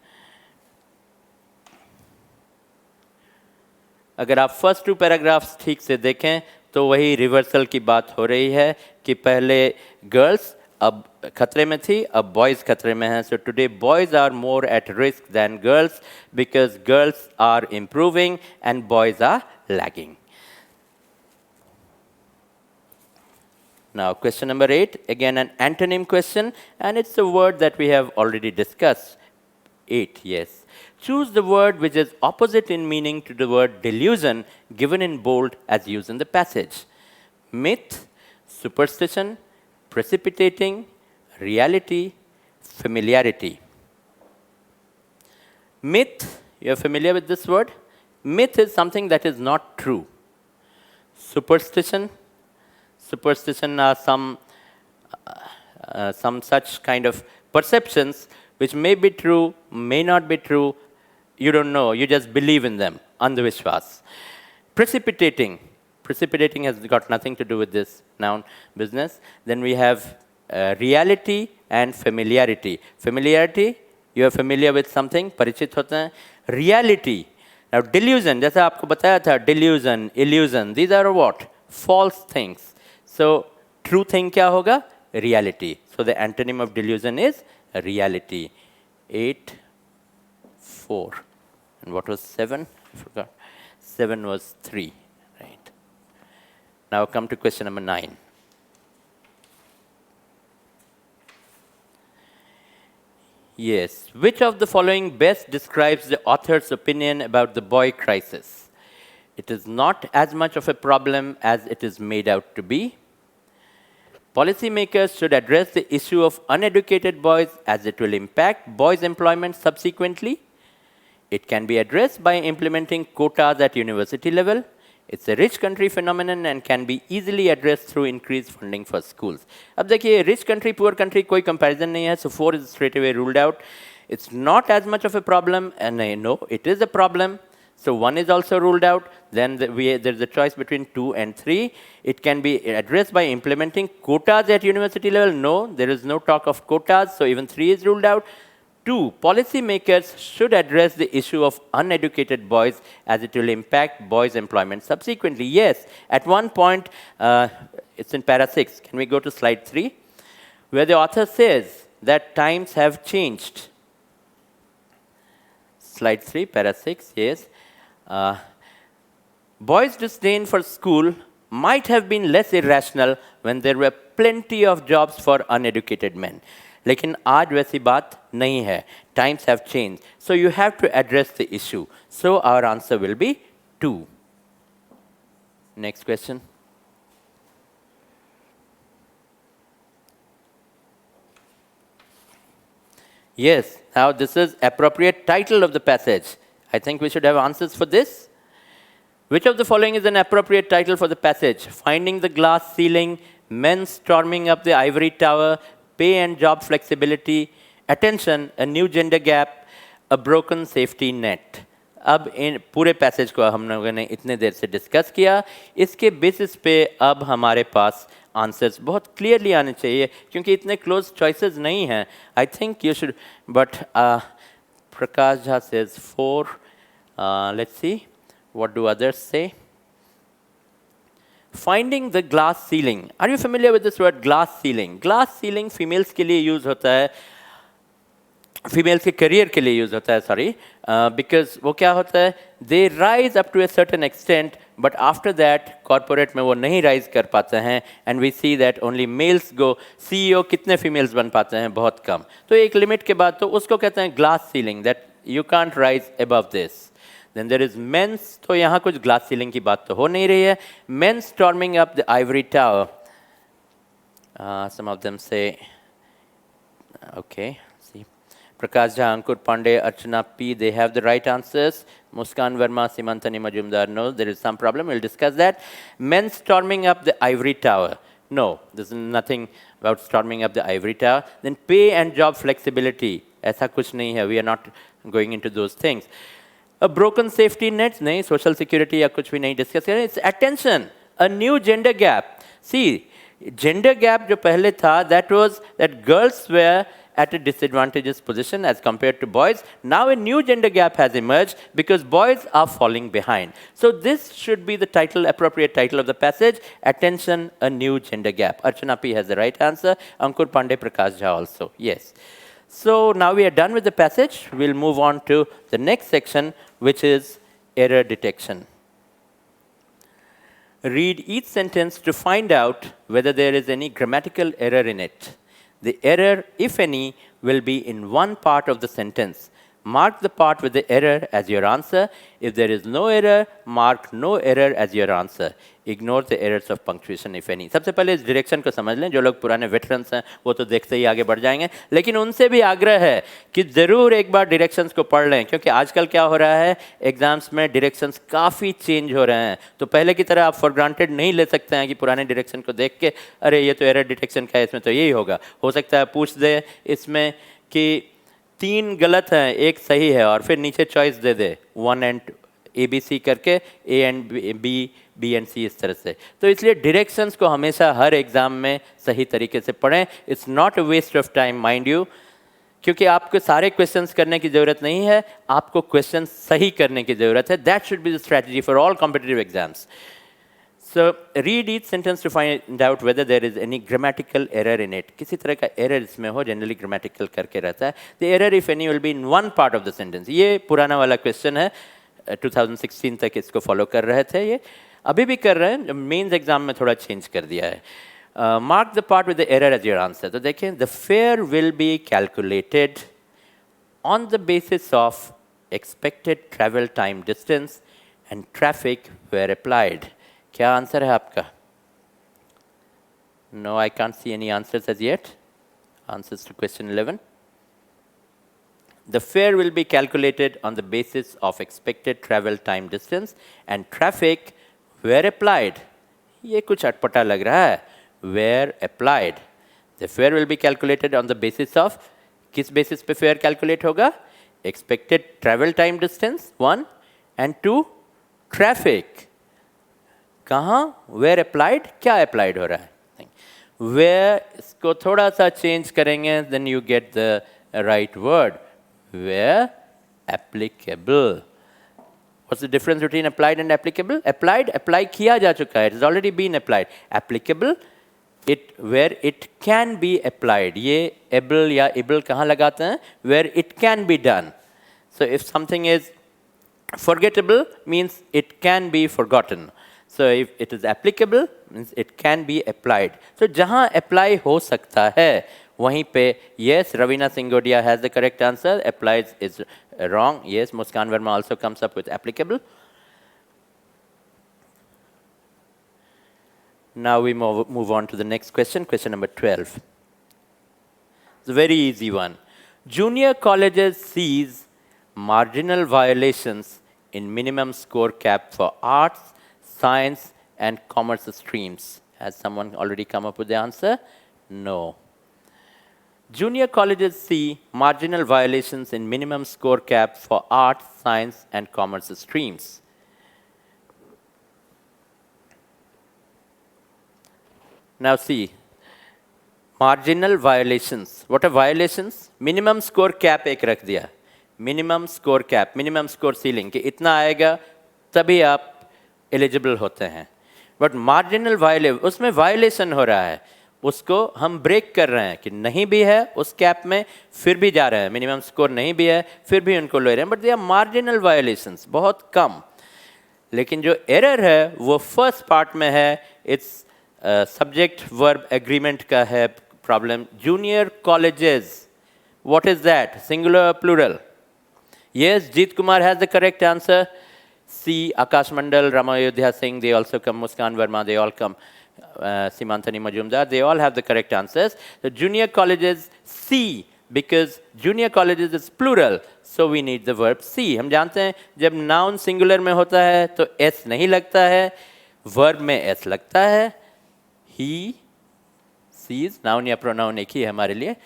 अगर आप first 2 paragraphs ठीक से देखें तो वही रिवर्सल की बात हो रही है कि पहले गर्ल्स अब खतरे में थी, अब बॉयज खतरे में हैं. So today boys are more at risk than girls because girls are improving and boys are lagging. Now question number 8, again an antonym question, and it's a word that we have already discussed. 8, yes. Choose the word which is opposite in meaning to the word delusion given in bold as used in the passage. Myth, superstition, precipitating, reality, familiarity. Myth, you're familiar with this word? Myth is something that is not true. Superstition are some such kind of perceptions which may be true, may not be true. You don't know, you just believe in them. Andhavishwas. Precipitating has got nothing to do with this noun business. Then we have reality and familiarity. Familiarity, you are familiar with something, परिचित होते हैं. Reality, now delusion, जैसा आपको बताया था, delusion, illusion, these are what? False things. So true thing क्या होगा? Reality. So the antonym of delusion is reality. 8, 4. And what was 7? I forgot. 7 was 3. Right. Now come to question number 9. Yes. Which of the following best describes the author's opinion about the boy crisis? It is not as much of a problem as it is made out to be. Policymakers should address the issue of uneducated boys as it will impact boys' employment subsequently. It can be addressed by implementing quotas at university level. It's a rich country phenomenon and can be easily addressed through increased funding for schools. अब देखिए, rich country, poor country, कोई comparison नहीं है, so 4 is straight away ruled out. It's not as much of a problem, and no, it is a problem. So 1 is also ruled out. Then there's a choice between 2 and 3. It can be addressed by implementing quotas at university level. No, there is no talk of quotas, so even 3 is ruled out. 2, policymakers should address the issue of uneducated boys as it will impact boys' employment subsequently. Yes, at one point, it's in para 6. Can we go to slide 3? Where the author says that times have changed. Slide 3, para 6, yes. Boys' disdain for school might have been less irrational when there were plenty of jobs for uneducated men. लेकिन आज वैसी बात नहीं है. Times have changed. So you have to address the issue. So our answer will be 2. Next question. Yes, now this is appropriate title of the passage. I think we should have answers for this. Which of the following is an appropriate title for the passage? Finding the glass ceiling, men storming up the ivory tower, pay and job flexibility, attention, a new gender gap, a broken safety net. अब इन पूरे passage को हम लोगों ने इतने देर से discuss किया. इसके बेसिस पे अब हमारे पास आंसर्स बहुत क्लियरली आने चाहिए क्योंकि इतने क्लोज चॉइसेस नहीं हैं. I think you should, but Prakash Jha says 4. Let's see what do others से. Finding the glass ceiling. Are you familiar with this word glass ceiling? Glass ceiling females के लिए use होता है, females के career के लिए use होता है, sorry, because वो क्या होता है, they rise up to a certain extent, but after that corporate में वो नहीं rise कर पाते हैं, and we see that only males go. CEO कितने females बन पाते हैं? बहुत कम. तो एक limit के बाद तो उसको कहते हैं glass ceiling, that you can't rise above this. Then there is men's, तो यहाँ कुछ glass ceiling की बात तो हो नहीं रही है. Men storming up the ivory tower. Some of them say, okay, see. Prakash Jha, Ankur Pandey, Archana P, they have the right answers. Muskan Verma, Simantani Majumdar, no, there is some problem. We'll discuss that. Men storming up the ivory tower. No, there's nothing about storming up the ivory tower. Then pay and job flexibility. Aisa kuch nahi hai. We are not going into those things. A broken safety net, nahi, social security ya kuch bhi nahi discuss kar. It's attention, a new gender gap. See, gender gap jo pehle tha, that was that girls were at a disadvantageous position as compared to boys. Now a new gender gap has emerged because boys are falling behind. So this should be the title, appropriate title of the passage. Attention, a new gender gap. Archana P has the right answer. Ankur Pandey, Prakash Jha also. Yes. So now we are done with the passage. We'll move on to the next section, which is error detection. Read each sentence to find out whether there is any grammatical error in it. The error, if any, will be in one part of the sentence. Mark the part with the error as your answer. If there is no error, mark no error as your answer. Ignore the errors of punctuation, if any. सबसे पहले इस direction को समझ लें. जो लोग पुराने veterans हैं वो तो देखते ही आगे बढ़ जाएंगे, लेकिन उनसे भी आग्रह है कि ज़रूर एक बार डायरेक्शंस को पढ़ लें, क्योंकि आजकल क्या हो रहा है, एग्जाम्स में डायरेक्शंस काफ़ी चेंज हो रहे हैं. तो पहले की तरह आप फॉर ग्रांटेड नहीं ले सकते हैं कि पुराने डायरेक्शन को देख के अरे ये तो एरर डिटेक्शन का है, इसमें तो यही होगा. हो सकता है पूछ दे इसमें कि 3 गलत हैं, 1 सही है, और फिर नीचे choice they they 1 and ABC करके A and B and C इस तरह से. तो इसलिए डायरेक्शंस को हमेशा हर एग्जाम में सही तरीके से पढ़ें. It's not a waste of time, mind you, क्योंकि आपको सारे क्वेश्चंस करने की ज़रूरत नहीं है, आपको क्वेश्चन सही करने की ज़रूरत है. That should be the strategy for all competitive exams. So read each sentence to find out whether there is any grammatical error in it. किसी तरह का error इसमें हो, generally grammatical करके रहता है. The error, if any, will be in one part of the sentence. ये पुराना वाला question है, 2016 तक इसको follow कर रहे थे, ये अभी भी कर रहे हैं, मेंस एग्जाम में थोड़ा change कर दिया है. Mark the part with the error as your answer. तो देखें, the fare will be calculated on the basis of expected travel time, distance and traffic were applied. क्या आंसर है आपका? No, I can't see any answers as yet. Answers to question 11. The fare will be calculated on the basis of expected travel time, distance and traffic were applied. ये कुछ अटपटा लग रहा है. Were applied. The fare will be calculated on the basis of, किस basis पे fare calculate होगा? Expected travel time, distance 1 and 2 traffic. कहाँ where applied, क्या applied हो रहा है? Where इसको थोड़ा सा change करेंगे, then you get the right word. Where applicable. What's the difference between applied and applicable? Applied, apply किया जा चुका है. It has already been applied. Applicable, it where it can be applied. ये able या able कहाँ लगाते हैं? Where it can be done. So if something is forgettable, means it can be forgotten. So if it is applicable, means it can be applied. So जहाँ apply हो सकता है, वहीं पे yes, Ravina Singodia has the correct answer. Applies is wrong. Yes, Muskan Verma also comes up with applicable. Now we move on to the next question, question number 12. It's a very easy one. Junior colleges seize marginal violations in minimum score cap for arts, science and commerce streams. Has someone already come up with the answer? No. Junior colleges see marginal violations in minimum score cap for arts, science and commerce streams. Now see, marginal violations. What are violations? Minimum score cap एक रख दिया. Minimum score cap, minimum score ceiling कि इतना आएगा तभी आप eligible होते हैं. But marginal violation, उसमें violation हो रहा है. उसको हम ब्रेक कर रहे हैं कि नहीं भी है उस कैप में, फिर भी जा रहे हैं. मिनिमम स्कोर नहीं भी है, फिर भी उनको ले रहे हैं. But they are marginal violations, बहुत कम. लेकिन जो एरर है वो फर्स्ट पार्ट में है. इट्स सब्जेक्ट वर्ब एग्रीमेंट का है problem. Junior colleges, what is that? Singular plural? Yes, Jeet Kumar has the correct answer. See, Akash Mandal, Ramayodhya Singh, they also come. Muskan Verma, they all come. Simantani Majumdar, they all have the correct answers. The junior colleges see because junior colleges is plural, so we need the verb see. हम जानते हैं जब noun singular में होता है तो s नहीं लगता है, verb में s लगता है. He sees, noun या pronoun एक ही है हमारे लिए,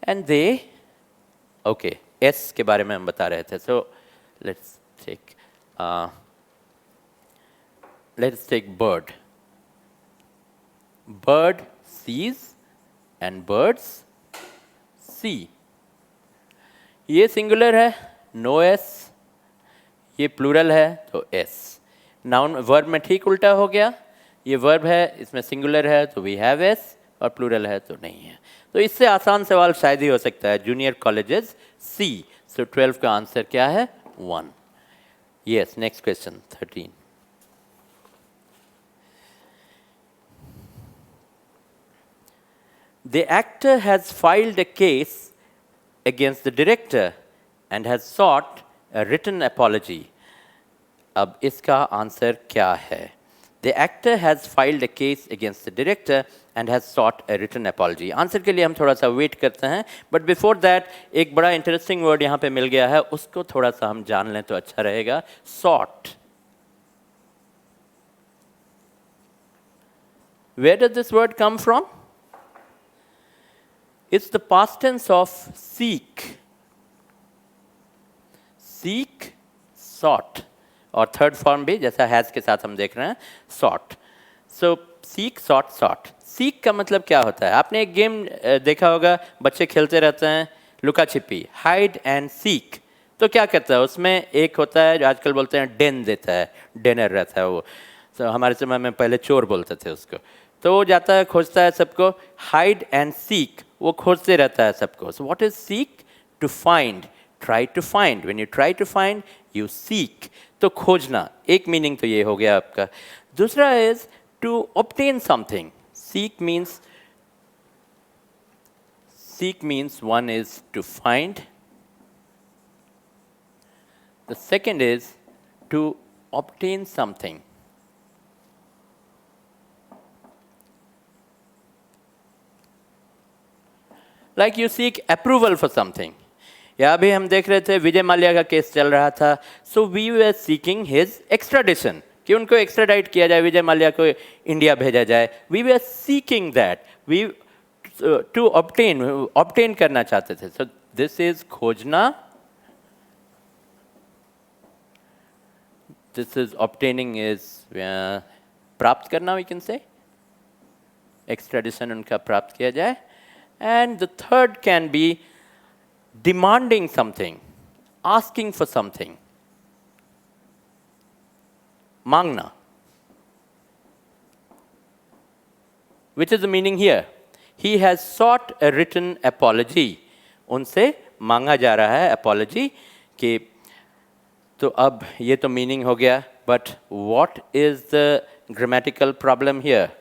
and they, okay, s के बारे में हम बता रहे थे. So let's take bird. Bird sees and birds see. ये सिंगुलर है, नो एस. ये प्लूरल है तो एस. नाउन वर्ब में ठीक उल्टा हो गया. ये वर्ब है, इसमें सिंगुलर है तो वी हैव एस, और प्लूरल है तो नहीं है. तो इससे आसान सवाल शायद ही हो सकता है. जूनियर कॉलेजेस सी. सो 12 का आंसर क्या है? 1. Yes, next question 13. The actor has filed a case against the director and has sought a written apology. अब इसका आंसर क्या है? The actor has filed a case against the director and has sought a written apology. Answer के लिए हम थोड़ा सा wait करते हैं, but before that एक बड़ा इंटरेस्टिंग वर्ड यहाँ पे मिल गया है, उसको थोड़ा सा हम जान लें तो अच्छा रहेगा. Sought. Where does this word come from? It's the past tense of seek. Seek, sought. और थर्ड फॉर्म भी जैसा हैज के साथ हम देख रहे हैं, sought. So seek, sought, sought. Seek का मतलब क्या होता है? आपने एक गेम देखा होगा, बच्चे खेलते रहते हैं, लुका छिपी, हाइड एंड सीक. तो क्या करता है? उसमें एक होता है जो आजकल बोलते हैं डेन देता है, डेनर रहता है वो. तो हमारे समय में पहले चोर बोलते थे उसको. तो वो जाता है, खोजता है सबको. हाइड एंड सीक, वो खोजते रहता है सबको. So what is seek? To find, try to find. When you try to find, you seek. तो खोजना, एक मीनिंग तो ये हो गया आपका. दूसरा is to obtain something. Seek means one is to find. The second is to obtain something. Like you seek approval for something. या अभी हम देख रहे थे विजय माल्या का केस चल रहा था. So we were seeking his extradition. कि उनको एक्स्ट्राडाइट किया जाए, विजय माल्या को इंडिया भेजा जाए. We were seeking that. We to obtain करना चाहते थे. So this is खोजना. This is obtaining is प्राप्त करना, we can say. Extradition उनका प्राप्त किया जाए. And the third can be demanding something, asking for something. Mangna. Which is the meaning here? He has sought a written apology. उनसे मांगा जा रहा है apology कि तो अब ये तो meaning हो गया, but what is the grammatical problem here?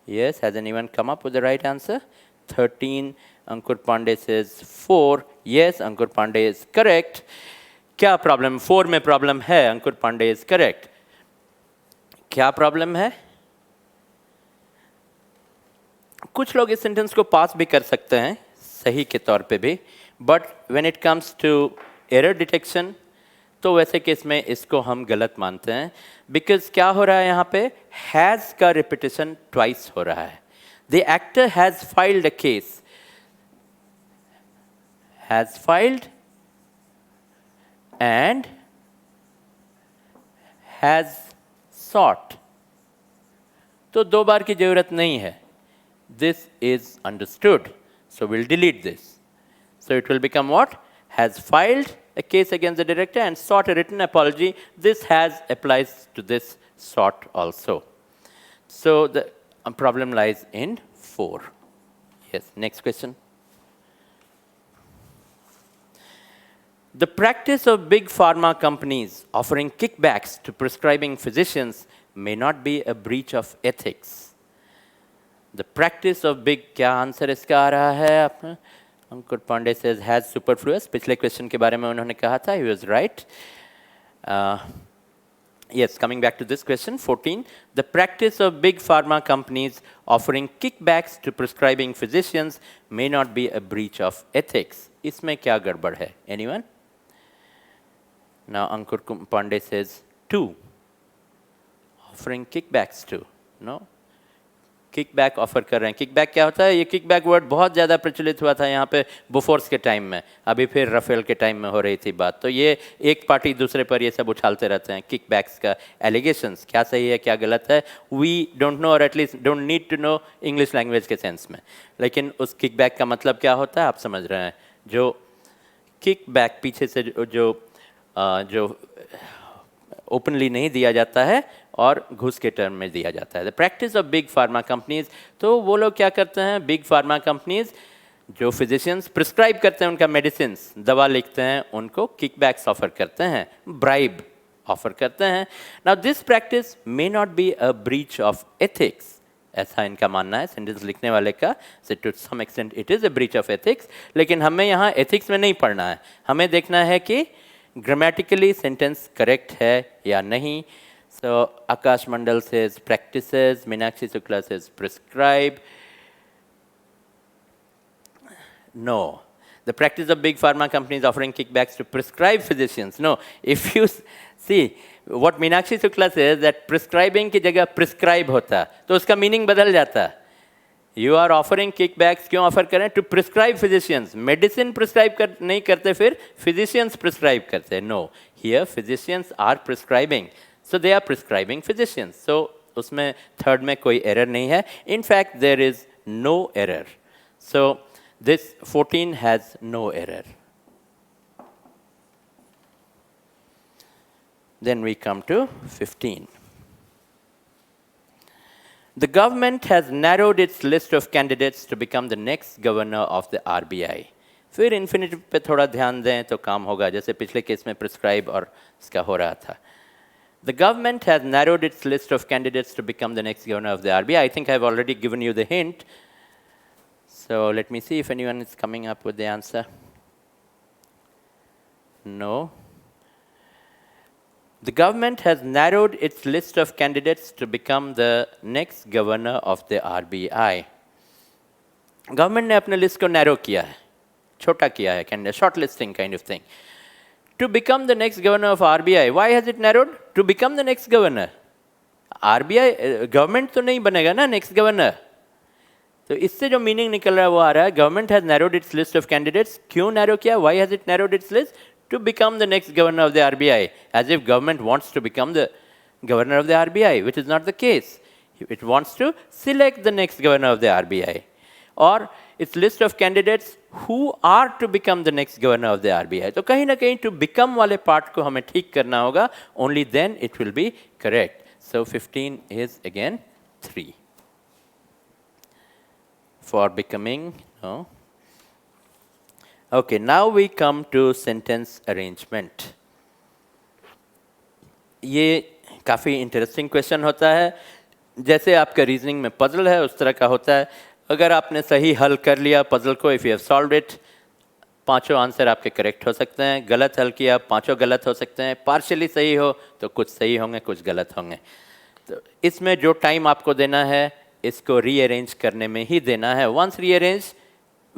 Yes, has anyone come up with the right answer? 13, Ankur Pandey says 4. Yes, Ankur Pandey is correct. क्या problem? 4 में problem है. Ankur Pandey is correct. क्या problem है? कुछ लोग इस sentence को pass भी कर सकते हैं, सही के तौर पे भी. But when it comes to error detection, तो वैसे केस में इसको हम गलत मानते हैं. Because क्या हो रहा है यहाँ पे? Has का repetition twice हो रहा है. The actor has filed a case. Has filed and has sought. तो दो बार की जरूरत नहीं है. This is understood. So we'll delete this. So it will become what? Has filed a case against the director and sought a written apology. This has applies to this sought also. So the problem lies in 4. Yes, next question. The practice of big pharma companies offering kickbacks to prescribing physicians may not be a breach of ethics. The practice of big, क्या answer इसका आ रहा है आपने? अंकुर Pandey says has superfluous. पिछले question के बारे में उन्होंने कहा था, he was right. Yes, coming back to this question, 14. The practice of big pharma companies offering kickbacks to prescribing physicians may not be a breach of ethics. इसमें क्या गड़बड़ है? Anyone? Now Ankur Pandey says 2. Offering kickbacks to. No? Kickback offer कर रहे हैं. Kickback क्या होता है? ये किकबैक वर्ड बहुत ज़्यादा प्रचलित हुआ था यहाँ पे बोफोर्स के टाइम में, अभी फिर राफेल के टाइम में हो रही थी बात. तो ये एक पार्टी दूसरे पर ये सब उछालते रहते हैं किकबैक्स का एलिगेशंस. क्या सही है क्या गलत है, वी डोंट नो, और at least don't need to know English language के सेंस में. लेकिन उस किकबैक का मतलब क्या होता है आप समझ रहे हैं. जो किकबैक पीछे से जो ओपनली नहीं दिया जाता है और घूस के टर्म में दिया जाता है. The practice of big pharma companies, तो वो लोग क्या करते हैं, बिग फार्मा कंपनीज जो फिजिशियंस प्रिस्क्राइब करते हैं उनका मेडिसिन, दवा लिखते हैं, उनको किकबैक्स ऑफर करते हैं, ब्राइब ऑफर करते हैं. Now this practice may not be a breach of ethics, ऐसा इनका मानना है सेंटेंस लिखने वाले का. Say to some extent it is a breach of ethics. लेकिन हमें यहाँ एथिक्स में नहीं पढ़ना है, हमें देखना है कि ग्रामेटिकली सेंटेंस करेक्ट है या नहीं. So Akash Mandal says practices, Meenakshi Shukla says prescribe. No. The practice of big pharma companies offering kickbacks to prescribe physicians. No. If you see what Meenakshi Shukla says, that prescribing की जगह prescribe होता, तो उसका meaning बदल जाता. You are offering kickbacks, क्यों offer करें? To prescribe physicians. Medicine prescribe नहीं करते, फिर physicians prescribe करते. No. Here physicians are prescribing. So they are prescribing physicians. So उसमें third में कोई error नहीं है. In fact, there is no error. So this 14 has no error. Then we come to 15. The government has narrowed its list of candidates to become the next governor of the RBI. फिर infinitive पे थोड़ा ध्यान दें तो काम होगा, जैसे पिछले केस में prescribe और इसका हो रहा था. The government has narrowed its list of candidates to become the next governor of the RBI. I think I've already given you the hint. So let me see if anyone is coming up with the answer. No. The government has narrowed its list of candidates to become the next governor of the RBI. Government ने अपने list को narrow किया है, छोटा किया है, kind of shortlisting kind of thing. To become the next governor of RBI. Why has it narrowed? To become the next governor. RBI government तो नहीं बनेगा ना next governor. तो इससे जो meaning निकल रहा है वो आ रहा है, government has narrowed its list of candidates. क्यों narrow किया? Why has it narrowed its list? To become the next governor of the RBI. As if government wants to become the governor of the RBI, which is not the case. It wants to select the next governor of the RBI. Or its list of candidates who are to become the next governor of the RBI. तो कहीं ना कहीं to become वाले part को हमें ठीक करना होगा. Only then it will be correct. So 15 is again 3. For becoming, no. Okay, now we come to sentence arrangement. ये काफ़ी इंटरेस्टिंग क्वेश्चन होता है. जैसे आपका रीजनिंग में पजल है उस तरह का होता है. अगर आपने सही हल कर लिया पजल को, if you have solved it, पांचों आंसर आपके करेक्ट हो सकते हैं. गलत हल किया, पांचों गलत हो सकते हैं. पार्शियली सही हो तो कुछ सही होंगे, कुछ गलत होंगे. तो इसमें जो टाइम आपको देना है इसको रीअरेंज करने में ही देना है. Once rearrange,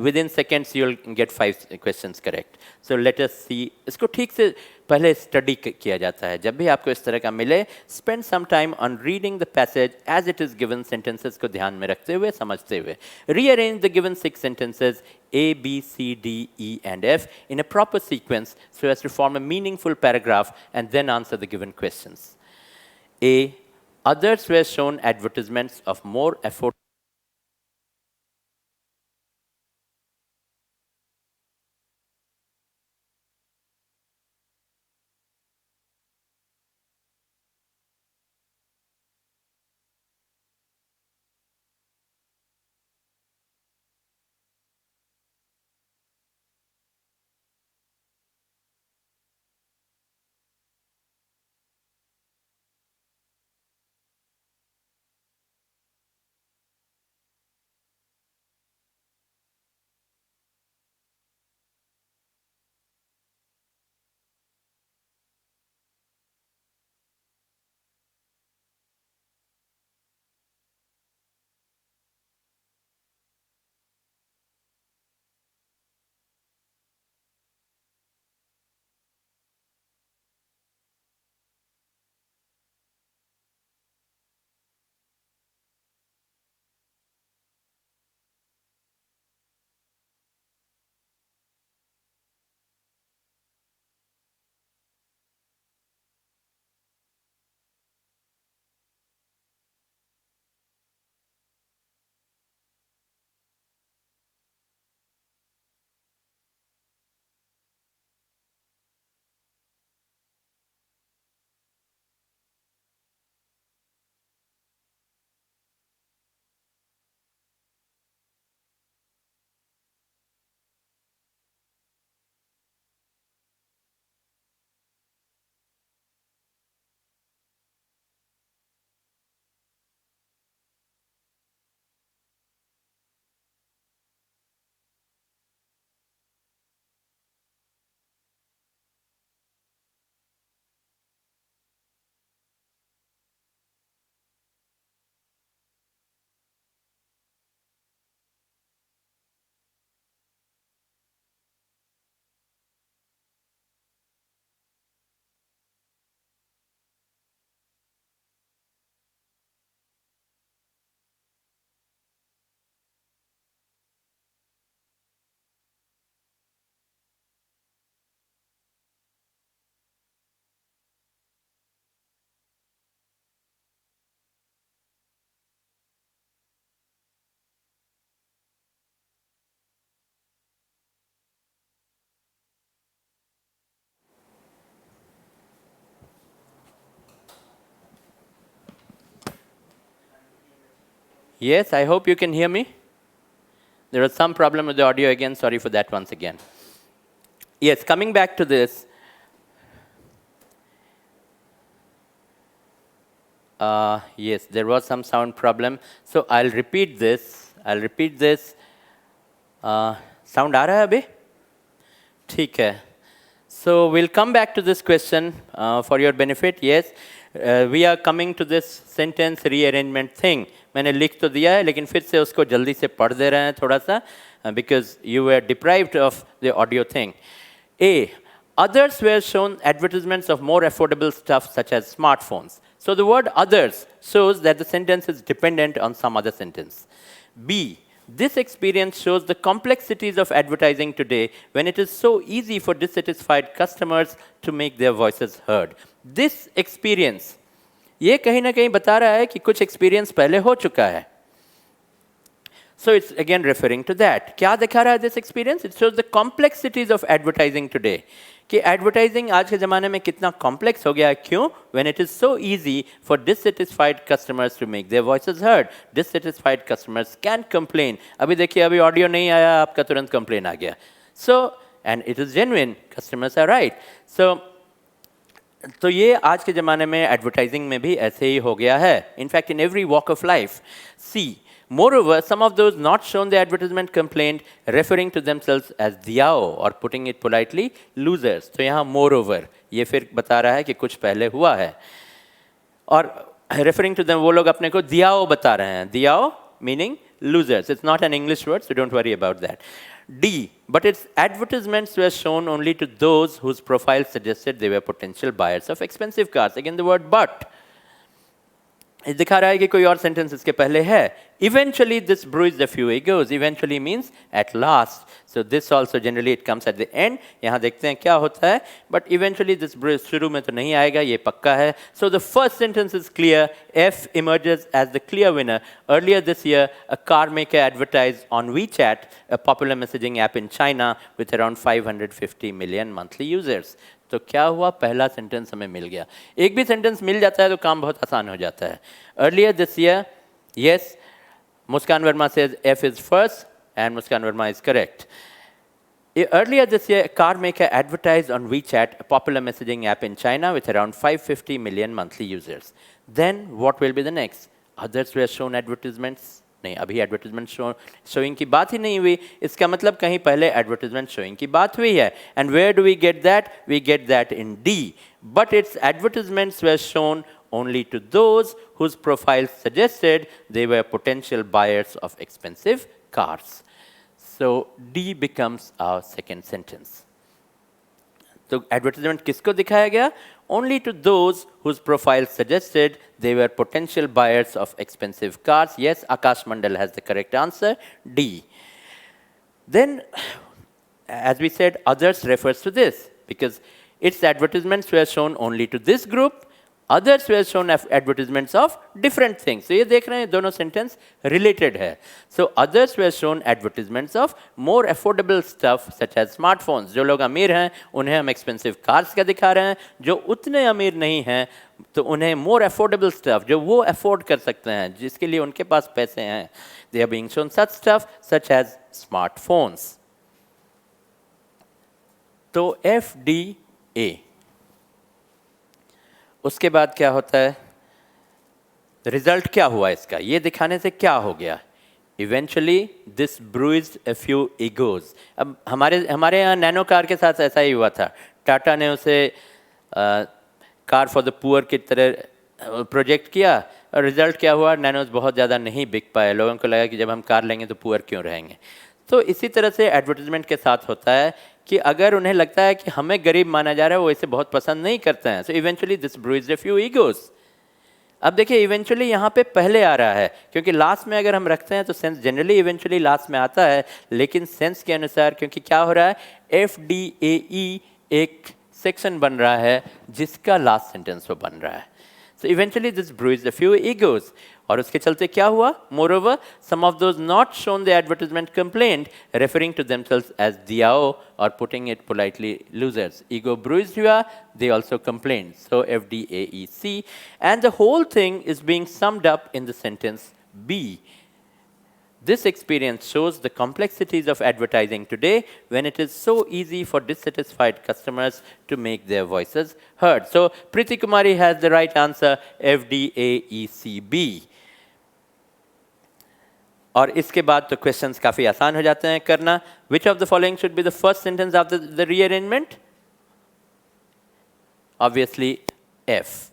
within seconds you'll get 5 questions correct. So let us see. इसको ठीक से पहले स्टडी किया जाता है. जब भी आपको इस तरह का मिले, spend some time on reading the passage as it is given, sentences को ध्यान में रखते हुए, समझते हुए. Rearrange the given 6 sentences A, B, C, D, E and F in a proper sequence so as to form a meaningful paragraph and then answer the given questions. A. Others were shown advertisements of more affordable Yes, I hope you can hear me. There was some problem with the audio again. Sorry for that once again. Yes, coming back to this. Yes, there was some sound problem. So I'll repeat this. Sound आ रहा है अभी? ठीक है. So we'll come back to this question for your benefit. Yes, we are coming to this sentence rearrangement thing. मैंने लिख तो दिया है, लेकिन फिर से उसको जल्दी से पढ़ दे रहे हैं थोड़ा सा, because you were deprived of the audio thing. A. Others were shown advertisements of more affordable stuff such as smartphones. So the word others shows that the sentence is dependent on some other sentence. B. This experience shows the complexities of advertising today when it is so easy for dissatisfied customers to make their voices heard. This experience, ये कहीं ना कहीं बता रहा है कि कुछ experience पहले हो चुका है. So it's again referring to that. क्या दिखा रहा है this experience? It shows the complexities of advertising today. कि advertising आज के ज़माने में कितना complex हो गया है, क्यों? When it is so easy for dissatisfied customers to make their voices heard. Dissatisfied customers can complain. अभी देखिए, अभी audio नहीं आया, आपका तुरंत complain आ गया. So, and it is genuine. Customers are right. So, तो ये आज के ज़माने में advertising में भी ऐसे ही हो गया है. In fact, in every walk of life. C. Moreover, some of those not shown the advertisement complained, referring to themselves as दियाओ, or putting it politely, losers. तो यहाँ moreover, ये फिर बता रहा है कि कुछ पहले हुआ है. और referring to them, वो लोग अपने को दियाओ बता रहे हैं. दियाओ meaning losers. It's not an English word, so don't worry about that. D. But its advertisements were shown only to those whose profile suggested they were potential buyers of expensive cars. Again, the word but. दिखा रहा है कि कोई और sentence इसके पहले है. Eventually this bruised a few egos. Eventually means at last. So this also generally it comes at the end. यहाँ देखते हैं क्या होता है. But eventually this bruised, शुरू में तो नहीं आएगा, ये पक्का है. So the first sentence is clear. F emerges as the clear winner. Earlier this year, a car maker advertised on WeChat, a popular messaging app in China, with around 550 million monthly users. तो क्या हुआ, पहला sentence हमें मिल गया. एक भी sentence मिल जाता है तो काम बहुत आसान हो जाता है. Earlier this year, yes, Muskan Verma says F is first, and Muskan Verma is correct. Earlier this year, a car maker advertised on WeChat, a popular messaging app in China, with around 550 million monthly users. Then what will be the next? Others were shown advertisements. नहीं, अभी advertisement showing की बात ही नहीं हुई. इसका मतलब कहीं पहले एडवर्टीजमेंट शोइंग की बात हुई है. And where do we get that? We get that in D. But it's advertisements were shown only to those whose profiles suggested they were potential buyers of expensive cars. So D becomes our second sentence. तो advertisement किसको दिखाया गया? Only to those whose profiles suggested they were potential buyers of expensive cars. Yes, Akash Mandal has the correct answer, D. Then, as we said, others refers to this, because its advertisements were shown only to this group. Others were shown advertisements of different things. So ये देख रहे हैं, दोनों sentence related है. So others were shown advertisements of more affordable stuff such as smartphones. जो लोग अमीर हैं उन्हें हम expensive cars का दिखा रहे हैं. जो उतने अमीर नहीं हैं तो उन्हें more affordable stuff, जो वो afford कर सकते हैं, जिसके लिए उनके पास पैसे हैं, they are being shown such stuff such as smartphones. तो FDA. उसके बाद क्या होता है? रिजल्ट क्या हुआ इसका? ये दिखाने से क्या हो गया? Eventually this bruised a few egos. अब हमारे यहाँ नैनो कार के साथ ऐसा ही हुआ था. टाटा ने उसे कार फॉर द पुअर की तरह प्रोजेक्ट किया और रिजल्ट क्या हुआ? नैनोज बहुत ज़्यादा नहीं बिक पाए. लोगों को लगा कि जब हम कार लेंगे तो पुअर क्यों रहेंगे. तो इसी तरह से एडवर्टीजमेंट के साथ होता है कि अगर उन्हें लगता है कि हमें गरीब माना जा रहा है, वो इसे बहुत पसंद नहीं करते हैं. So eventually this bruised a few egos. अब देखिए, इवेंचुअली यहाँ पे पहले आ रहा है, क्योंकि लास्ट में अगर हम रखते हैं तो सेंस जनरली इवेंचुअली लास्ट में आता है, लेकिन सेंस के अनुसार क्योंकि क्या हो रहा है, FDAE एक सेक्शन बन रहा है जिसका लास्ट सेंटेंस वो बन रहा है. So eventually this bruised a few egos. और उसके चलते क्या हुआ? Moreover, some of those not shown the advertisement complained, referring to themselves as दियाओ, or putting it politely, losers. Ego bruised हुआ, they also complained. So FDAEC. And the whole thing is being summed up in the sentence B. This experience shows the complexities of advertising today when it is so easy for dissatisfied customers to make their voices heard. So Preeti Kumari has the right answer, FDAECB. और इसके बाद तो questions काफी आसान हो जाते हैं करना. Which of the following should be the first sentence after the rearrangement? Obviously F.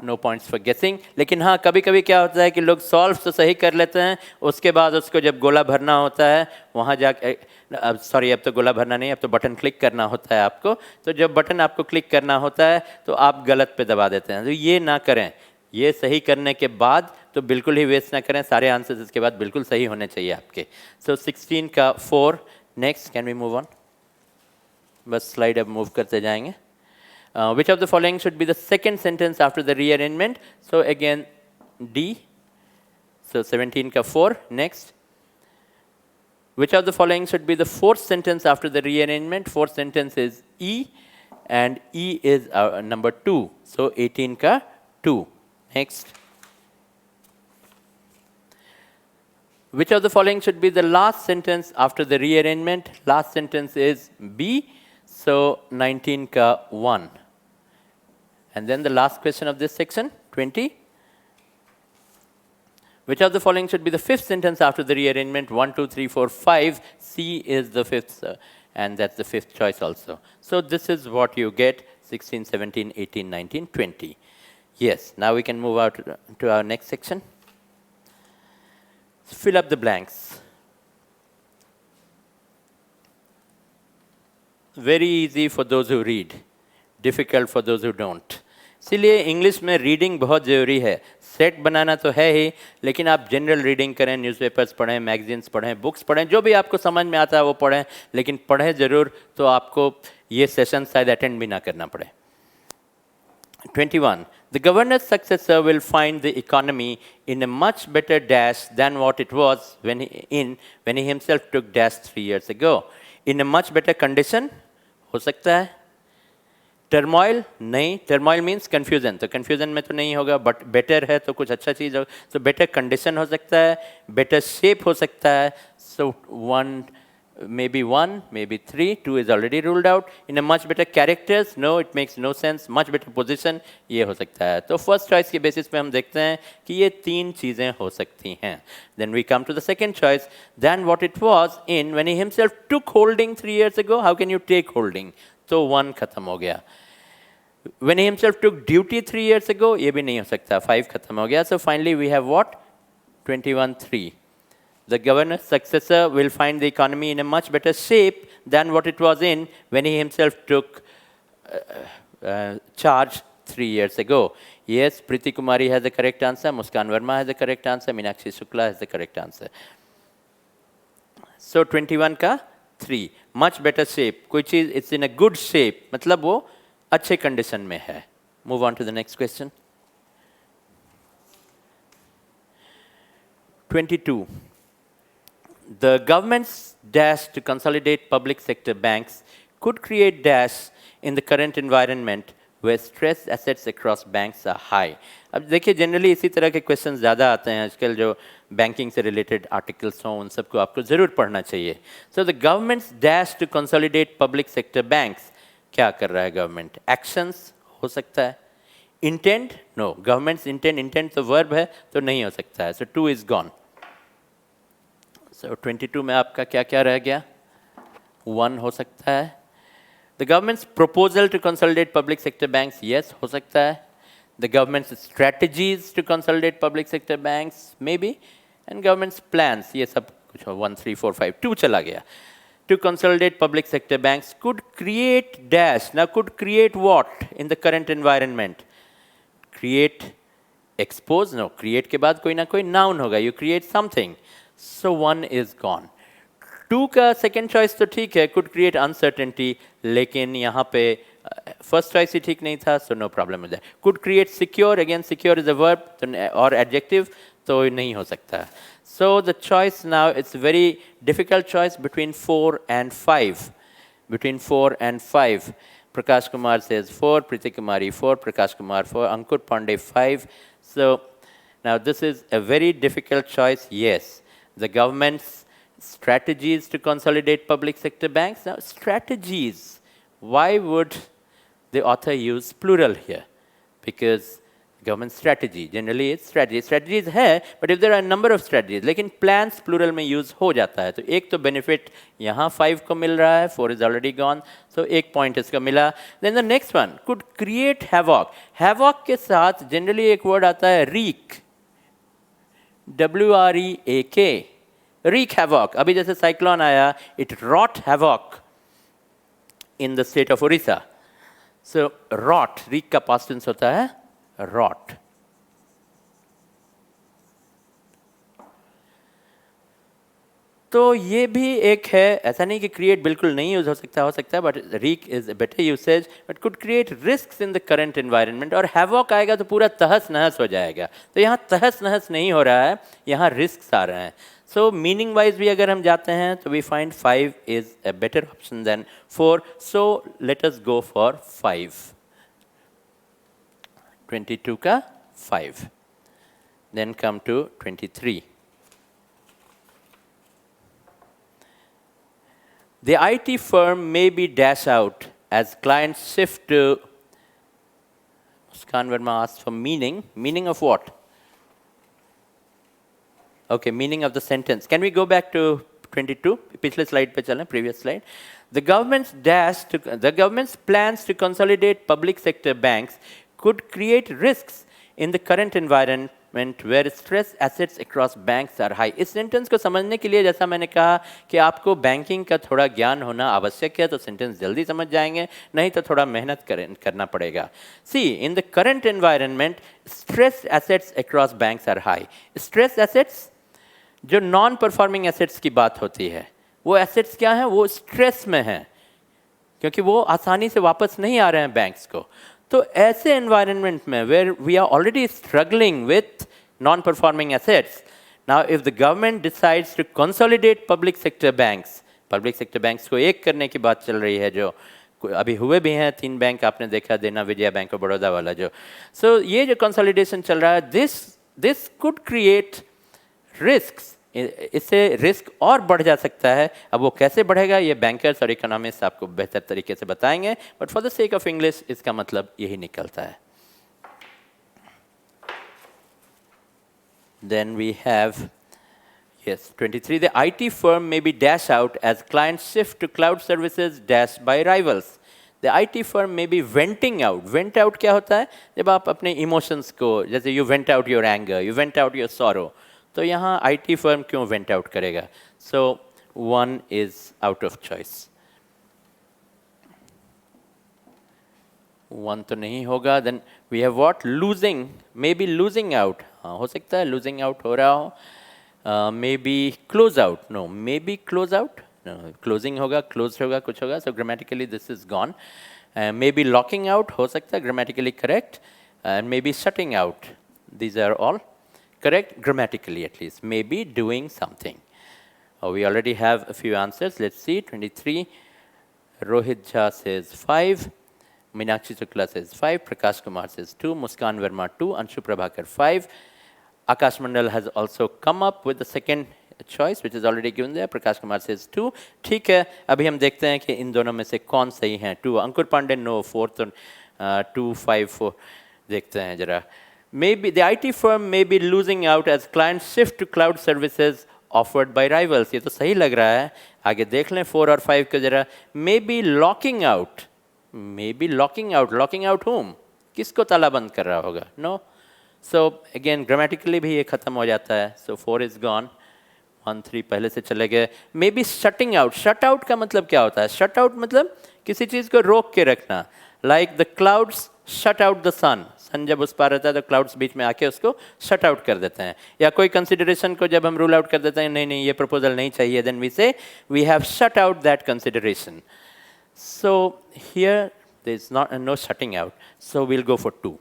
No points for guessing. लेकिन हाँ, कभी कभी क्या होता है कि लोग सॉल्व तो सही कर लेते हैं, उसके बाद उसको जब गोला भरना होता है वहाँ जाके, सॉरी अब तो गोला भरना नहीं, अब तो बटन क्लिक करना होता है आपको. तो जब बटन आपको क्लिक करना होता है तो आप गलत पे दबा देते हैं. तो ये ना करें. ये सही करने के बाद तो बिल्कुल ही वेस्ट ना करें. सारे आंसर्स इसके बाद बिल्कुल सही होने चाहिए आपके. सो 16 का 4. Next, can we move on? बस स्लाइड अब मूव करते जाएंगे. Which of the following should be the second sentence after the rearrangement? So again, D. So 17 ka 4. Next. Which of the following should be the fourth sentence after the rearrangement? Fourth sentence is E, and E is number 2. So 18 ka 2. Next. Which of the following should be the last sentence after the rearrangement? Last sentence is B. So 19 ka 1. And then the last question of this section, 20. Which of the following should be the fifth sentence after the rearrangement? 1, 2, 3, 4, 5. C is the fifth, and that's the fifth choice also. So this is what you get, 16, 17, 18, 19, 20. Yes, now we can move out to our next section. Fill up the blanks. Very easy for those who read, difficult for those who don't. इसीलिए English में reading बहुत ज़रूरी है. Set बनाना तो है ही, लेकिन आप general reading करें, न्यूज़पेपर्स पढ़ें, मैगजीन्स पढ़ें, बुक्स पढ़ें, जो भी आपको समझ में आता है वो पढ़ें, लेकिन पढ़ें ज़रूर, तो आपको ये सेशन शायद अटेंड भी ना करना पड़े. 21. The governor's successor will find the economy in a much better dash than what it was when he himself took dash 3 years ago. In a much better condition, हो सकता है. टर्मोइल नहीं, turmoil means confusion, तो confusion में तो नहीं होगा, but better है तो कुछ अच्छा चीज़ हो, तो बेटर कंडीशन हो सकता है, बेटर शेप हो सकता है. सो 1, maybe 1, maybe 3, 2 is already ruled out. In a much better characters, no, it makes no sense. Much better position, ये हो सकता है. तो फर्स्ट चॉइस के बेसिस पे हम देखते हैं कि ये 3 चीज़ें हो सकती हैं. Then we come to the second choice, than what it was in when he himself took holding 3 years ago. How can you take holding? तो 1 खत्म हो गया. When he himself took duty 3 years ago, ये भी नहीं हो सकता. 5 खत्म हो गया. So finally we have what? 21-3. The governor's successor will find the economy in a much better shape than what it was in when he himself took charge 3 years ago. Yes, Preeti Kumari has the correct answer. Muskan Verma has the correct answer. Meenakshi Shukla has the correct answer. So 21 का 3. Much better shape. कोई चीज़ it's in a good shape. मतलब वो अच्छे condition में है. Move on to the next question. 22. The government's dash to consolidate public sector banks could create dash in the current environment where stress assets across banks are high. अब देखिए generally इसी तरह के क्वेश्चन ज़्यादा आते हैं आजकल, जो बैंकिंग से रिलेटेड आर्टिकल्स हों उन सबको आपको ज़रूर पढ़ना चाहिए. So the government's dash to consolidate public sector banks, क्या कर रहा है गवर्नमेंट? एक्शंस हो सकता है. इंटेंट, नो, गवर्नमेंट्स इंटेंट तो वर्ब है तो नहीं हो सकता है. सो 2 इज गॉन. सो 22 में आपका क्या क्या रह गया? 1 हो सकता है. The government's proposal to consolidate public sector banks, yes हो सकता है. The government's strategies to consolidate public sector banks, may be. And government's plans, ये सब कुछ 1, 3, 4, 5, 2 चला गया. To consolidate public sector banks could create dash. Now could create what in the current environment? Create, expose, no, create के बाद कोई ना कोई noun होगा. You create something. So 1 is gone. 2 का second choice तो ठीक है, could create uncertainty, लेकिन यहाँ पे first choice ही ठीक नहीं था, so no problem with that. Could create secure, again secure is a verb or adjective, तो नहीं हो सकता. So the choice now, it's a very difficult choice between 4 and 5. Between 4 and 5. Prakash Kumar says 4, Preeti Kumari 4, Prakash Kumar 4, Ankur Pandey 5. So now this is a very difficult choice, yes. the government's strategies to consolidate public sector banks. Now, strategies, why would the author use plural here? Because government strategy, generally it's strategy. Strategies है, but if there are a number of strategies, लेकिन plans plural में use हो जाता है, तो एक तो benefit यहाँ 5 को मिल रहा है, 4 is already gone, so एक point इसका मिला. Then the next one, could create havoc. Havoc के साथ generally एक word आता है wreak, W-R-E-A-K, wreak havoc. अभी जैसे cyclone आया, it wrought havoc in the state of Orissa. So wrought, wreak का past tense होता है wrought. तो ये भी एक है, ऐसा नहीं कि create बिल्कुल नहीं यूज हो सकता है, but wreak is a better usage, but could create risks in the current environment. और havoc आएगा तो पूरा तहस नहस हो जाएगा, तो यहाँ तहस नहस नहीं हो रहा है, यहाँ risks आ रहे हैं. So meaning wise भी अगर हम जाते हैं तो we find 5 is a better option than 4. So let us go for 5. 22 का 5. Then come to 23. The IT firm may be dash out as clients shift to. Muskan Verma asked for meaning. Meaning of what? Okay, meaning of the sentence. Can we go back to 22? Piछले slide पे चलें, previous slide. The government's plans to consolidate public sector banks could create risks in the current environment where stress assets across banks are high. इस sentence को समझने के लिए जैसा मैंने कहा कि आपको बैंकिंग का थोड़ा ज्ञान होना आवश्यक है, तो सेंटेंस जल्दी समझ जाएंगे, नहीं तो थोड़ा मेहनत करना पड़ेगा. See, in the current environment, stress assets across banks are high. Stress assets, जो नॉन परफॉर्मिंग एसेट्स की बात होती है, वो एसेट्स क्या हैं? वो स्ट्रेस में हैं, क्योंकि वो आसानी से वापस नहीं आ रहे हैं बैंक्स को. तो ऐसे एनवायरनमेंट में where we are already struggling with non performing assets, now if the government decides to consolidate public sector banks को एक करने की बात चल रही है, जो अभी हुए भी हैं 3 बैंक आपने देखा, देना विजया बैंक ऑफ बड़ौदा वाला जो. सो ये जो कंसोलिडेशन चल रहा है, दिस कुड क्रिएट रिस्क्स, इससे रिस्क और बढ़ जा सकता है. अब वो कैसे बढ़ेगा ये बैंकर्स और इकोनॉमिस्ट आपको बेहतर तरीके से बताएंगे, but for the sake of English इसका मतलब यही निकलता है. Then we have 23. The IT firm may be dash out as clients shift to cloud services dash by rivals. The IT firm may be venting out. Vent out क्या होता है? जब आप अपने इमोशंस को, जैसे you vent out your anger, you vent out your sorrow, तो यहाँ IT firm क्यों वेंट आउट करेगा? So 1 is out of choice. 1 तो नहीं होगा. Then we have what? Losing, maybe losing out. हाँ, हो सकता है losing out हो रहा हो. Maybe close out. No, maybe close out. No, closing होगा, closed होगा, कुछ होगा. So grammatically this is gone. Maybe locking out हो सकता है, grammatically correct. And maybe shutting out. These are all correct grammatically, at least. Maybe doing something. We already have a few answers. Let's see. 23. Rohit Jha says 5. Meenakshi Shukla says 5. Prakash Kumar says 2. Muskan Verma 2. Anshu Prabhakar 5. Akash Mandal has also come up with the second choice, which is already given there. Prakash Kumar says 2. ठीक है, अभी हम देखते हैं कि इन दोनों में से कौन सही हैं. 2. अंकुर पांडे no. 4 तो 2, 5, 4 देखते हैं जरा. Maybe the IT firm may be losing out as clients shift to cloud services offered by rivals. ये तो सही लग रहा है. आगे देख लें 4 और 5 को जरा. Maybe locking out. Maybe locking out. Locking out whom? किसको ताला बंद कर रहा होगा? No. So again grammatically भी ये खत्म हो जाता है. So 4 is gone. 1, 3 पहले से चले गए. Maybe shutting out. Shut out का मतलब क्या होता है? Shut out मतलब किसी चीज़ को रोक के रखना. Like the clouds shut out the sun. सन जब उस पार रहता है तो क्लाउड्स बीच में आके उसको शट आउट कर देते हैं. या कोई कंसिडरेशन को जब हम रूल आउट कर देते हैं, नहीं नहीं ये प्रपोजल नहीं चाहिए, then we say we have shut out that consideration. So here there is not no shutting out, so we'll go for 2.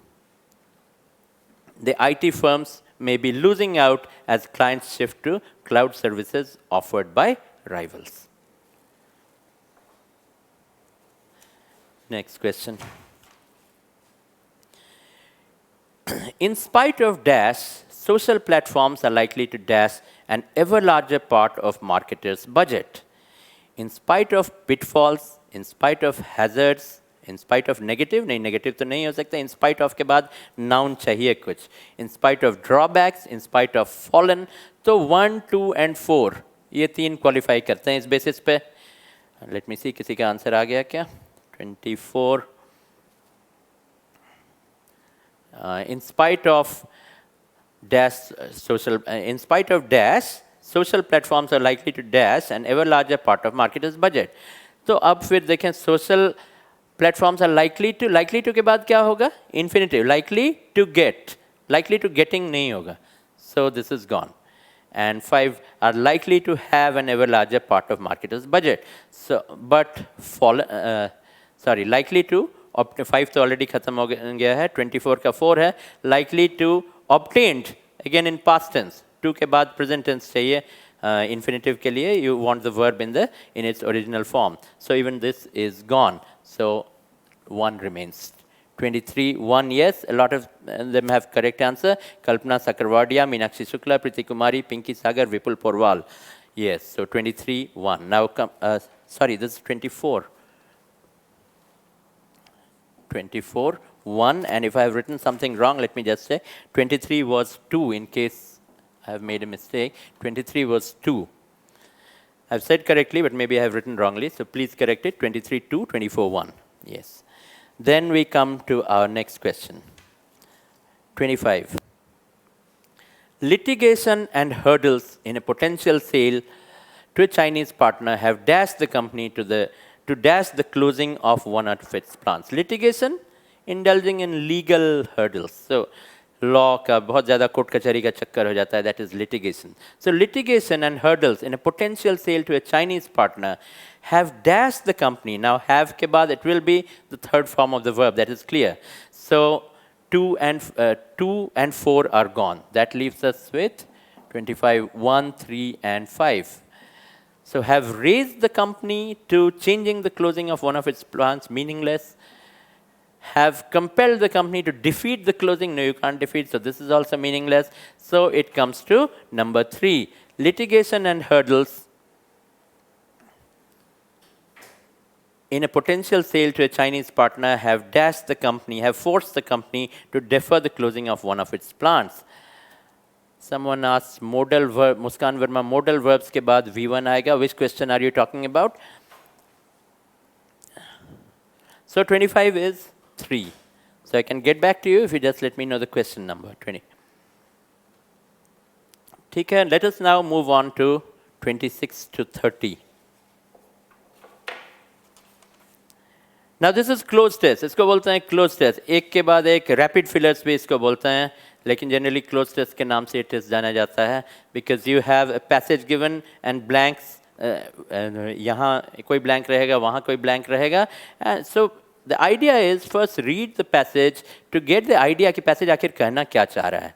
The IT firms may be losing out as clients shift to cloud services offered by rivals. Next question. In spite of dash, social platforms are likely to dash an ever larger part of marketers' budget. In spite of pitfalls, in spite of hazards, in spite of negative, नहीं negative तो नहीं हो सकता, in spite of के बाद noun चाहिए कुछ. In spite of drawbacks, in spite of fallen, तो 1, 2 and 4 ये 3 qualify करते हैं इस basis पे. Let me see किसी का आंसर आ गया क्या? 24. In spite of dash social platforms are likely to dash an ever larger part of marketers' budget. तो अब फिर देखें social platforms are likely to के बाद क्या होगा? Infinitive. Likely to getting नहीं होगा. So this is gone. And 5 are likely to have an ever larger part of marketers' budget. So, but likely to 5 तो already खत्म हो गया है. 24 का 4 है. Likely to obtained, again in past tense. 2 के बाद present tense चाहिए. Infinitive के लिए you want the verb in its original form. So even this is gone. So 1 remains. 23, 1 yes. A lot of them have correct answer. Kalpana Sakarwadia, Meenakshi Shukla, Priti Kumari, Pinky Sagar, Vipul Porwal. Yes. So 23, 1. Now come. This is 24. 24, 1. And if I have written something wrong, let me just say 23 was 2 in case I have made a mistake. 23 was 2. I've said correctly, but maybe I have written wrongly. So please correct it. 23, 2, 24, 1. Yes. Then we come to our next question. 25. Litigation and hurdles in a potential sale to a Chinese partner have dashed the company to dash the closing of one of its plants. Litigation, indulging in legal hurdles. So, law का बहुत ज़्यादा court कचहरी का चक्कर हो जाता है. That is litigation. So, litigation and hurdles in a potential sale to a Chinese partner have dashed the company. Now, have के बाद it will be the third form of the verb. That is clear. So, 2 and 4 are gone. That leaves us with 25, 1, 3 and 5. So have raised the company to changing the closing of one of its plants meaningless. Have compelled the company to defeat the closing. No, you can't defeat. So this is also meaningless. So it comes to number 3. Litigation and hurdles in a potential sale to a Chinese partner have dashed the company, have forced the company to defer the closing of one of its plants. Someone asks modal verb, Muskan Verma, modal verbs के बाद V1 आएगा. Which question are you talking about? So 25 is 3. So I can get back to you if you just let me know the question number. 20. ठीक है, let us now move on to 26 to 30. Now this is closed test. इसको बोलते हैं closed test. एक के बाद एक rapid fillers भी इसको बोलते हैं. लेकिन जनरली क्लोज टेस्ट के नाम से टेस्ट जाना जाता है because you have a passage given and blanks यहाँ कोई ब्लैंक रहेगा वहाँ कोई ब्लैंक रहेगा so the idea is first read the passage to get the idea कि पैसेज आखिर कहना क्या चाह रहा है.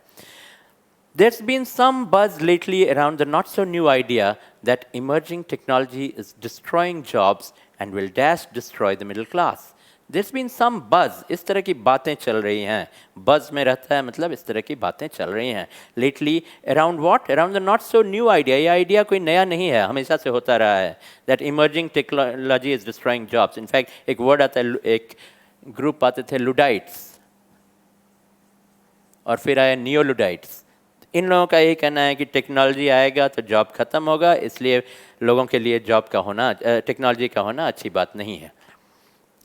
There's been some buzz lately around the not so new idea that emerging technology is destroying jobs and will dash destroy the middle class. There's been some buzz. इस तरह की बातें चल रही हैं. Buzz में रहता है मतलब इस तरह की बातें चल रही हैं. Lately around what? Around the not so new idea. ये idea कोई नया नहीं है, हमेशा से होता रहा है. That emerging technology is destroying jobs. In fact, एक word आता है, एक group आते थे Luddites और फिर आए Neo-Luddites. इन लोगों का ये कहना है कि टेक्नोलॉजी आएगा तो जॉब खत्म होगा, इसलिए लोगों के लिए जॉब का होना, टेक्नोलॉजी का होना अच्छी बात नहीं है.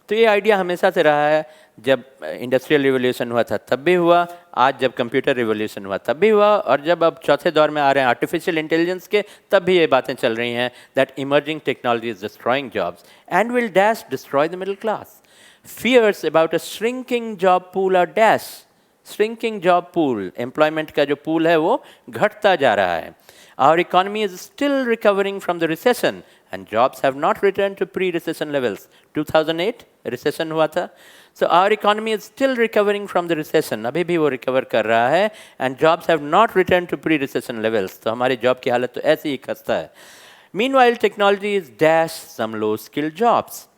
तो ये आइडिया हमेशा से रहा है. जब इंडस्ट्रियल रिवोल्यूशन हुआ था तब भी हुआ, आज जब कंप्यूटर रिवोल्यूशन हुआ तब भी हुआ, और जब अब चौथे दौर में आ रहे हैं आर्टिफिशियल इंटेलिजेंस के तब भी ये बातें चल रही हैं that emerging technology is destroying jobs and will dash destroy the middle class. Fears about a shrinking job pool are dash. Shrinking job pool, employment का जो पूल है वो घटता जा रहा है. Our economy is still recovering from the recession and jobs have not returned to pre-recession levels. 2008 recession हुआ था. So our economy is still recovering from the recession. अभी भी वो recover कर रहा है and jobs have not returned to pre-recession levels. तो हमारी job की हालत तो ऐसी ही खस्ता है. Meanwhile, technology is dash some low-skilled jobs.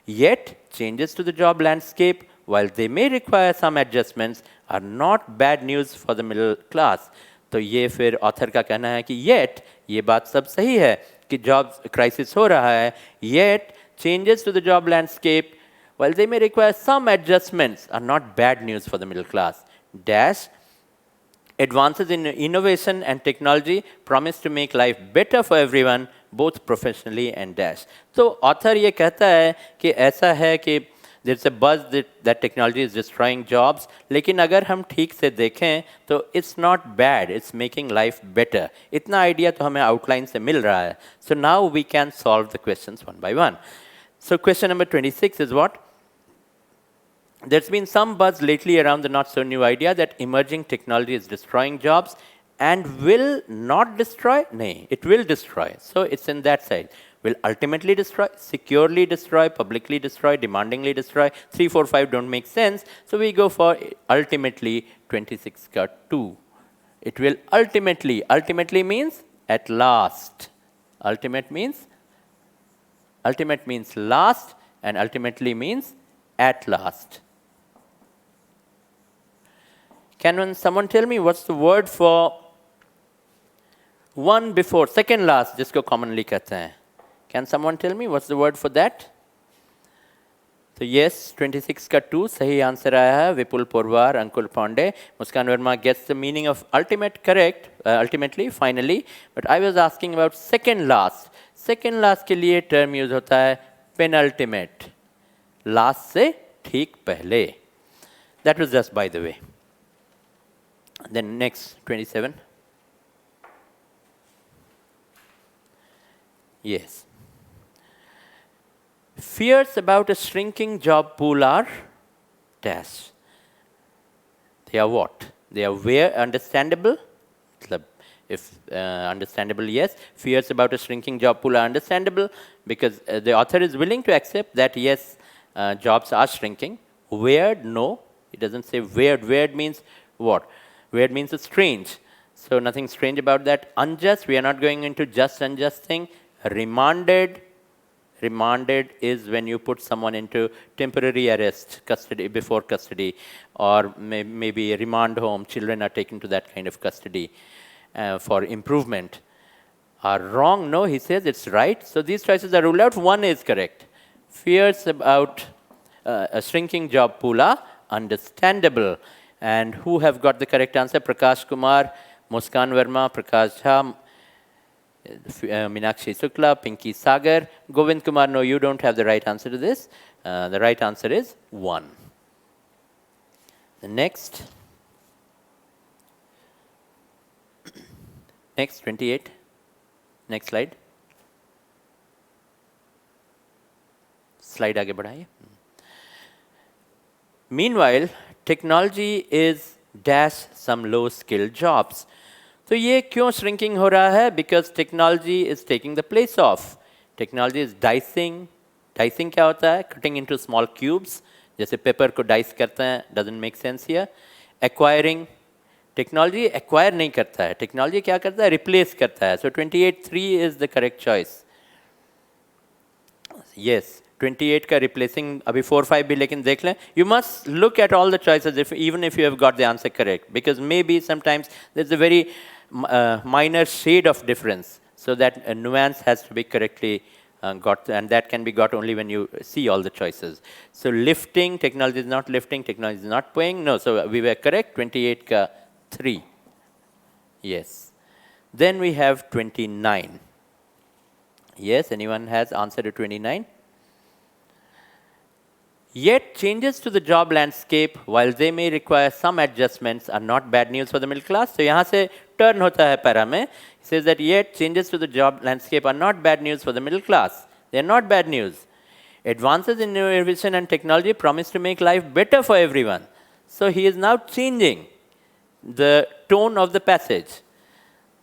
Yet, changes to the job landscape, while they may require some adjustments, are not bad news for the middle class. तो ये फिर ऑथर का कहना है कि येट ये बात सब सही है कि जॉब क्राइसिस हो रहा है, yet changes to the job landscape, while they may require some adjustments, are not bad news for the middle class. Dash, advances in innovation and technology promise to make life better for everyone, both professionally and dash. तो author ये कहता है कि ऐसा है कि there's a buzz that technology is destroying jobs, लेकिन अगर हम ठीक से देखें तो it's not bad, it's making life better. इतना idea तो हमें outline से मिल रहा है. So now we can solve the questions one by one. So question number 26 is what? There's been some buzz lately around the not so new idea that emerging technology is destroying jobs and will not destroy? No, it will destroy. So it's in that side. Will ultimately destroy, securely destroy, publicly destroy, demandingly destroy. 3, 4, 5 don't make sense. So we go for ultimately 26 ka 2. It will ultimately means at last. Ultimate means last, and ultimately means at last. Can someone tell me what's the word for one before, second last, जिसको commonly कहते हैं? Can someone tell me what's the word for that? So yes, 26 का 2 सही answer आया है. विपुल पोरवार, अंकुल पांडे, मुस्कान Verma gets the meaning of ultimate correct, ultimately, finally. But I was asking about second last. Second last के लिए term use होता है penultimate. Last से ठीक पहले. That was just by the way. Then next, 27. Yes. Fears about a shrinking job pool are dash. They are what? They are where understandable. If understandable, yes. Fears about a shrinking job pool are understandable because the author is willing to accept that yes, jobs are shrinking. Weird, no. It doesn't say weird. Weird means what? Weird means it's strange. So nothing strange about that. Unjust, we are not going into just unjust thing. Remanded is when you put someone into temporary arrest, custody, before custody, or maybe a remand home. Children are taken to that kind of custody for improvement. Are wrong? No, he says it's right. So these choices are ruled out. One is correct. Fears about a shrinking job pool are understandable. And who have got the correct answer? Prakash Kumar, Muskan Verma, Prakash Jha, Minakshi Sukla, Pinky Sagar. Govind Kumar, no, you don't have the right answer to this. The right answer is 1. The next. Next, 28. Next slide. Slide आगे बढ़ाइए. Meanwhile, technology is dash some low-skilled jobs. तो ये क्यों shrinking हो रहा है? Because technology is taking the place of. Technology is dicing. Dicing क्या होता है? Cutting into small cubes. जैसे paper को dice करते हैं. Doesn't make sense here. Acquiring. Technology acquire नहीं करता है. Technology क्या करता है? Replace करता है. So 28(3) is the correct choice. Yes. 28 का replacing अभी 4, 5 भी लेकिन देख लें. You must look at all the choices even if you have got the answer correct, because maybe sometimes there's a very minor shade of difference, so that a nuance has to be correctly got, and that can be got only when you see all the choices. So lifting, technology is not lifting, technology is not paying. No, so we were correct. 28 ka 3. Yes. Then we have 29. Yes, anyone has answer to 29? Yet changes to the job landscape, while they may require some adjustments, are not bad news for the middle class. So यहाँ से turn होता है para में. It says that yet changes to the job landscape are not bad news for the middle class. They are not bad news. Advances in innovation and technology promise to make life better for everyone. So he is now changing the tone of the passage.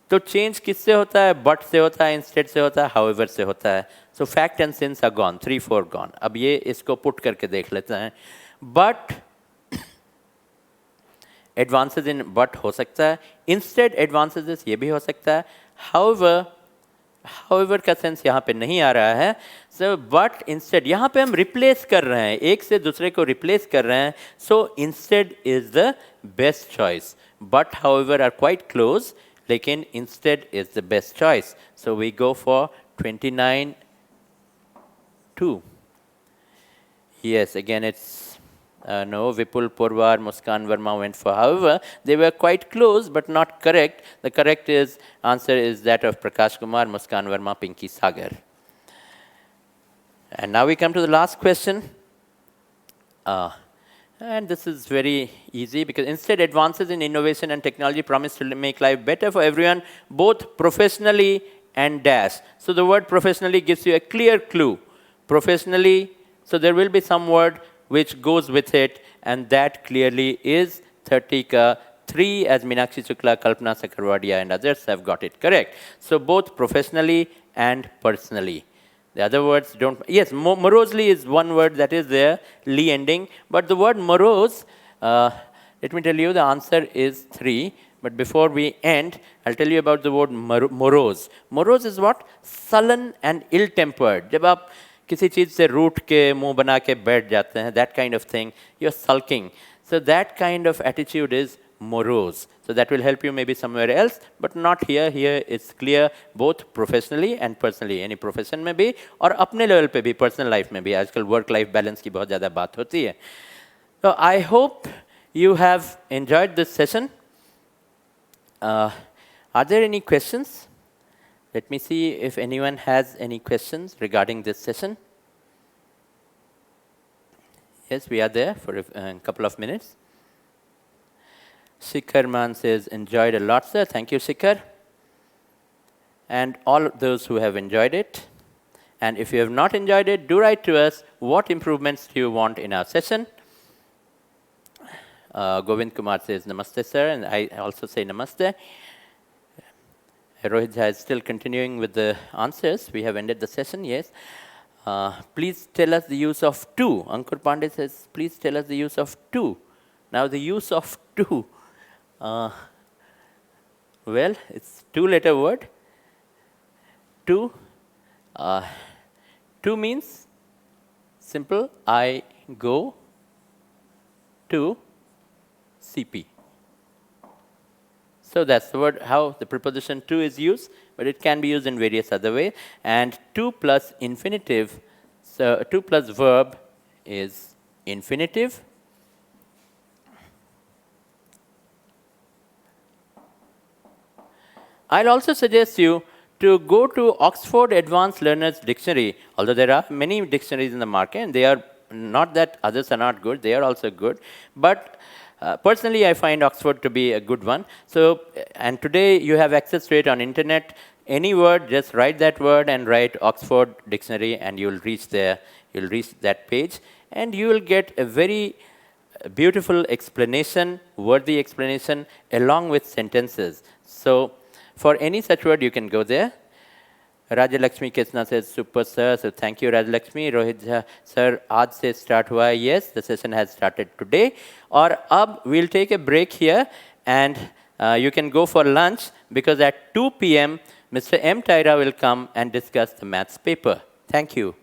तो change किससे होता है? But से होता है, instead से होता है, however से होता है. So fact and since are gone, 3, 4 gone. अब ये इसको put करके देख लेते हैं. But advances in but हो सकता है. Instead advances is ये भी हो सकता है. However, however का सेंस यहाँ पे नहीं आ रहा है. So but instead यहाँ पे हम replace कर रहे हैं, एक से दूसरे को replace कर रहे हैं. So instead is the best choice. But however are quite close, लेकिन instead is the best choice. So we go for 29 2. Yes, again it's no, Vipul Porwar, Muskan Verma went for. However, they were quite close but not correct. The correct answer is that of Prakash Kumar, Muskan Verma, Pinky Sagar. And now we come to the last question. And this is very easy because instead advances in innovation and technology promise to make life better for everyone, both professionally and dash. So the word professionally gives you a clear clue. Professionally, so there will be some word which goes with it, and that clearly is 30 ka 3, as Meenakshi Shukla, Kalpana Sakarwadia and others have got it correct. So both professionally and personally. The other words don't, yes, morosely is one word that is there, ly ending, but the word morose, let me tell you the answer is 3. But before we end, I'll tell you about the word morose. Morose is what? Sullen and ill-tempered. जब आप किसी चीज़ से रूठ के मुंह बना के बैठ जाते हैं, that kind of thing, you're sulking. So that kind of attitude is morose. So that will help you maybe somewhere else, but not here. Here it's clear both professionally and personally. Any profession में भी और अपने level पे भी, personal life में भी. आजकल work-life balance की बहुत ज़्यादा बात होती है. So I hope you have enjoyed this session. Are there any questions? Let me see if anyone has any questions regarding this session. Yes, we are there for a couple of minutes. Shikhar Man says, enjoyed a lot, sir. Thank you, Shikhar. And all those who have enjoyed it. And if you have not enjoyed it, do write to us what improvements do you want in our session. Govind Kumar says, namaste, sir. And I also say namaste. Rohit Jha is still continuing with the answers. We have ended the session, yes. Please tell us the use of to. Ankur Pandey says, please tell us the use of to. Now the use of to. Well, it's two-letter word. To. To means simple. I go to CP. So that's the word, how the preposition to is used, but it can be used in various other ways. And to plus infinitive, so to plus verb is infinitive. I'll also suggest you to go to Oxford Advanced Learners Dictionary, although there are many dictionaries in the market, and they are not that others are not good, they are also good. But personally, I find Oxford to be a good one. So, and today you have access to it on internet. Any word, just write that word and write Oxford Dictionary, and you'll reach there. You'll reach that page, and you will get a very beautiful explanation, worthy explanation, along with sentences. So, for any such word, you can go there. Raja Lakshmi Kesna says, super, sir. So thank you, Raja Lakshmi. Rohit Jha, sir, aaj se start hua hai. Yes, the session has started today. Or we'll take a break here, and you can go for lunch, because at 2 p.m., Mr. M. Taira will come and discuss the maths paper. Thank you.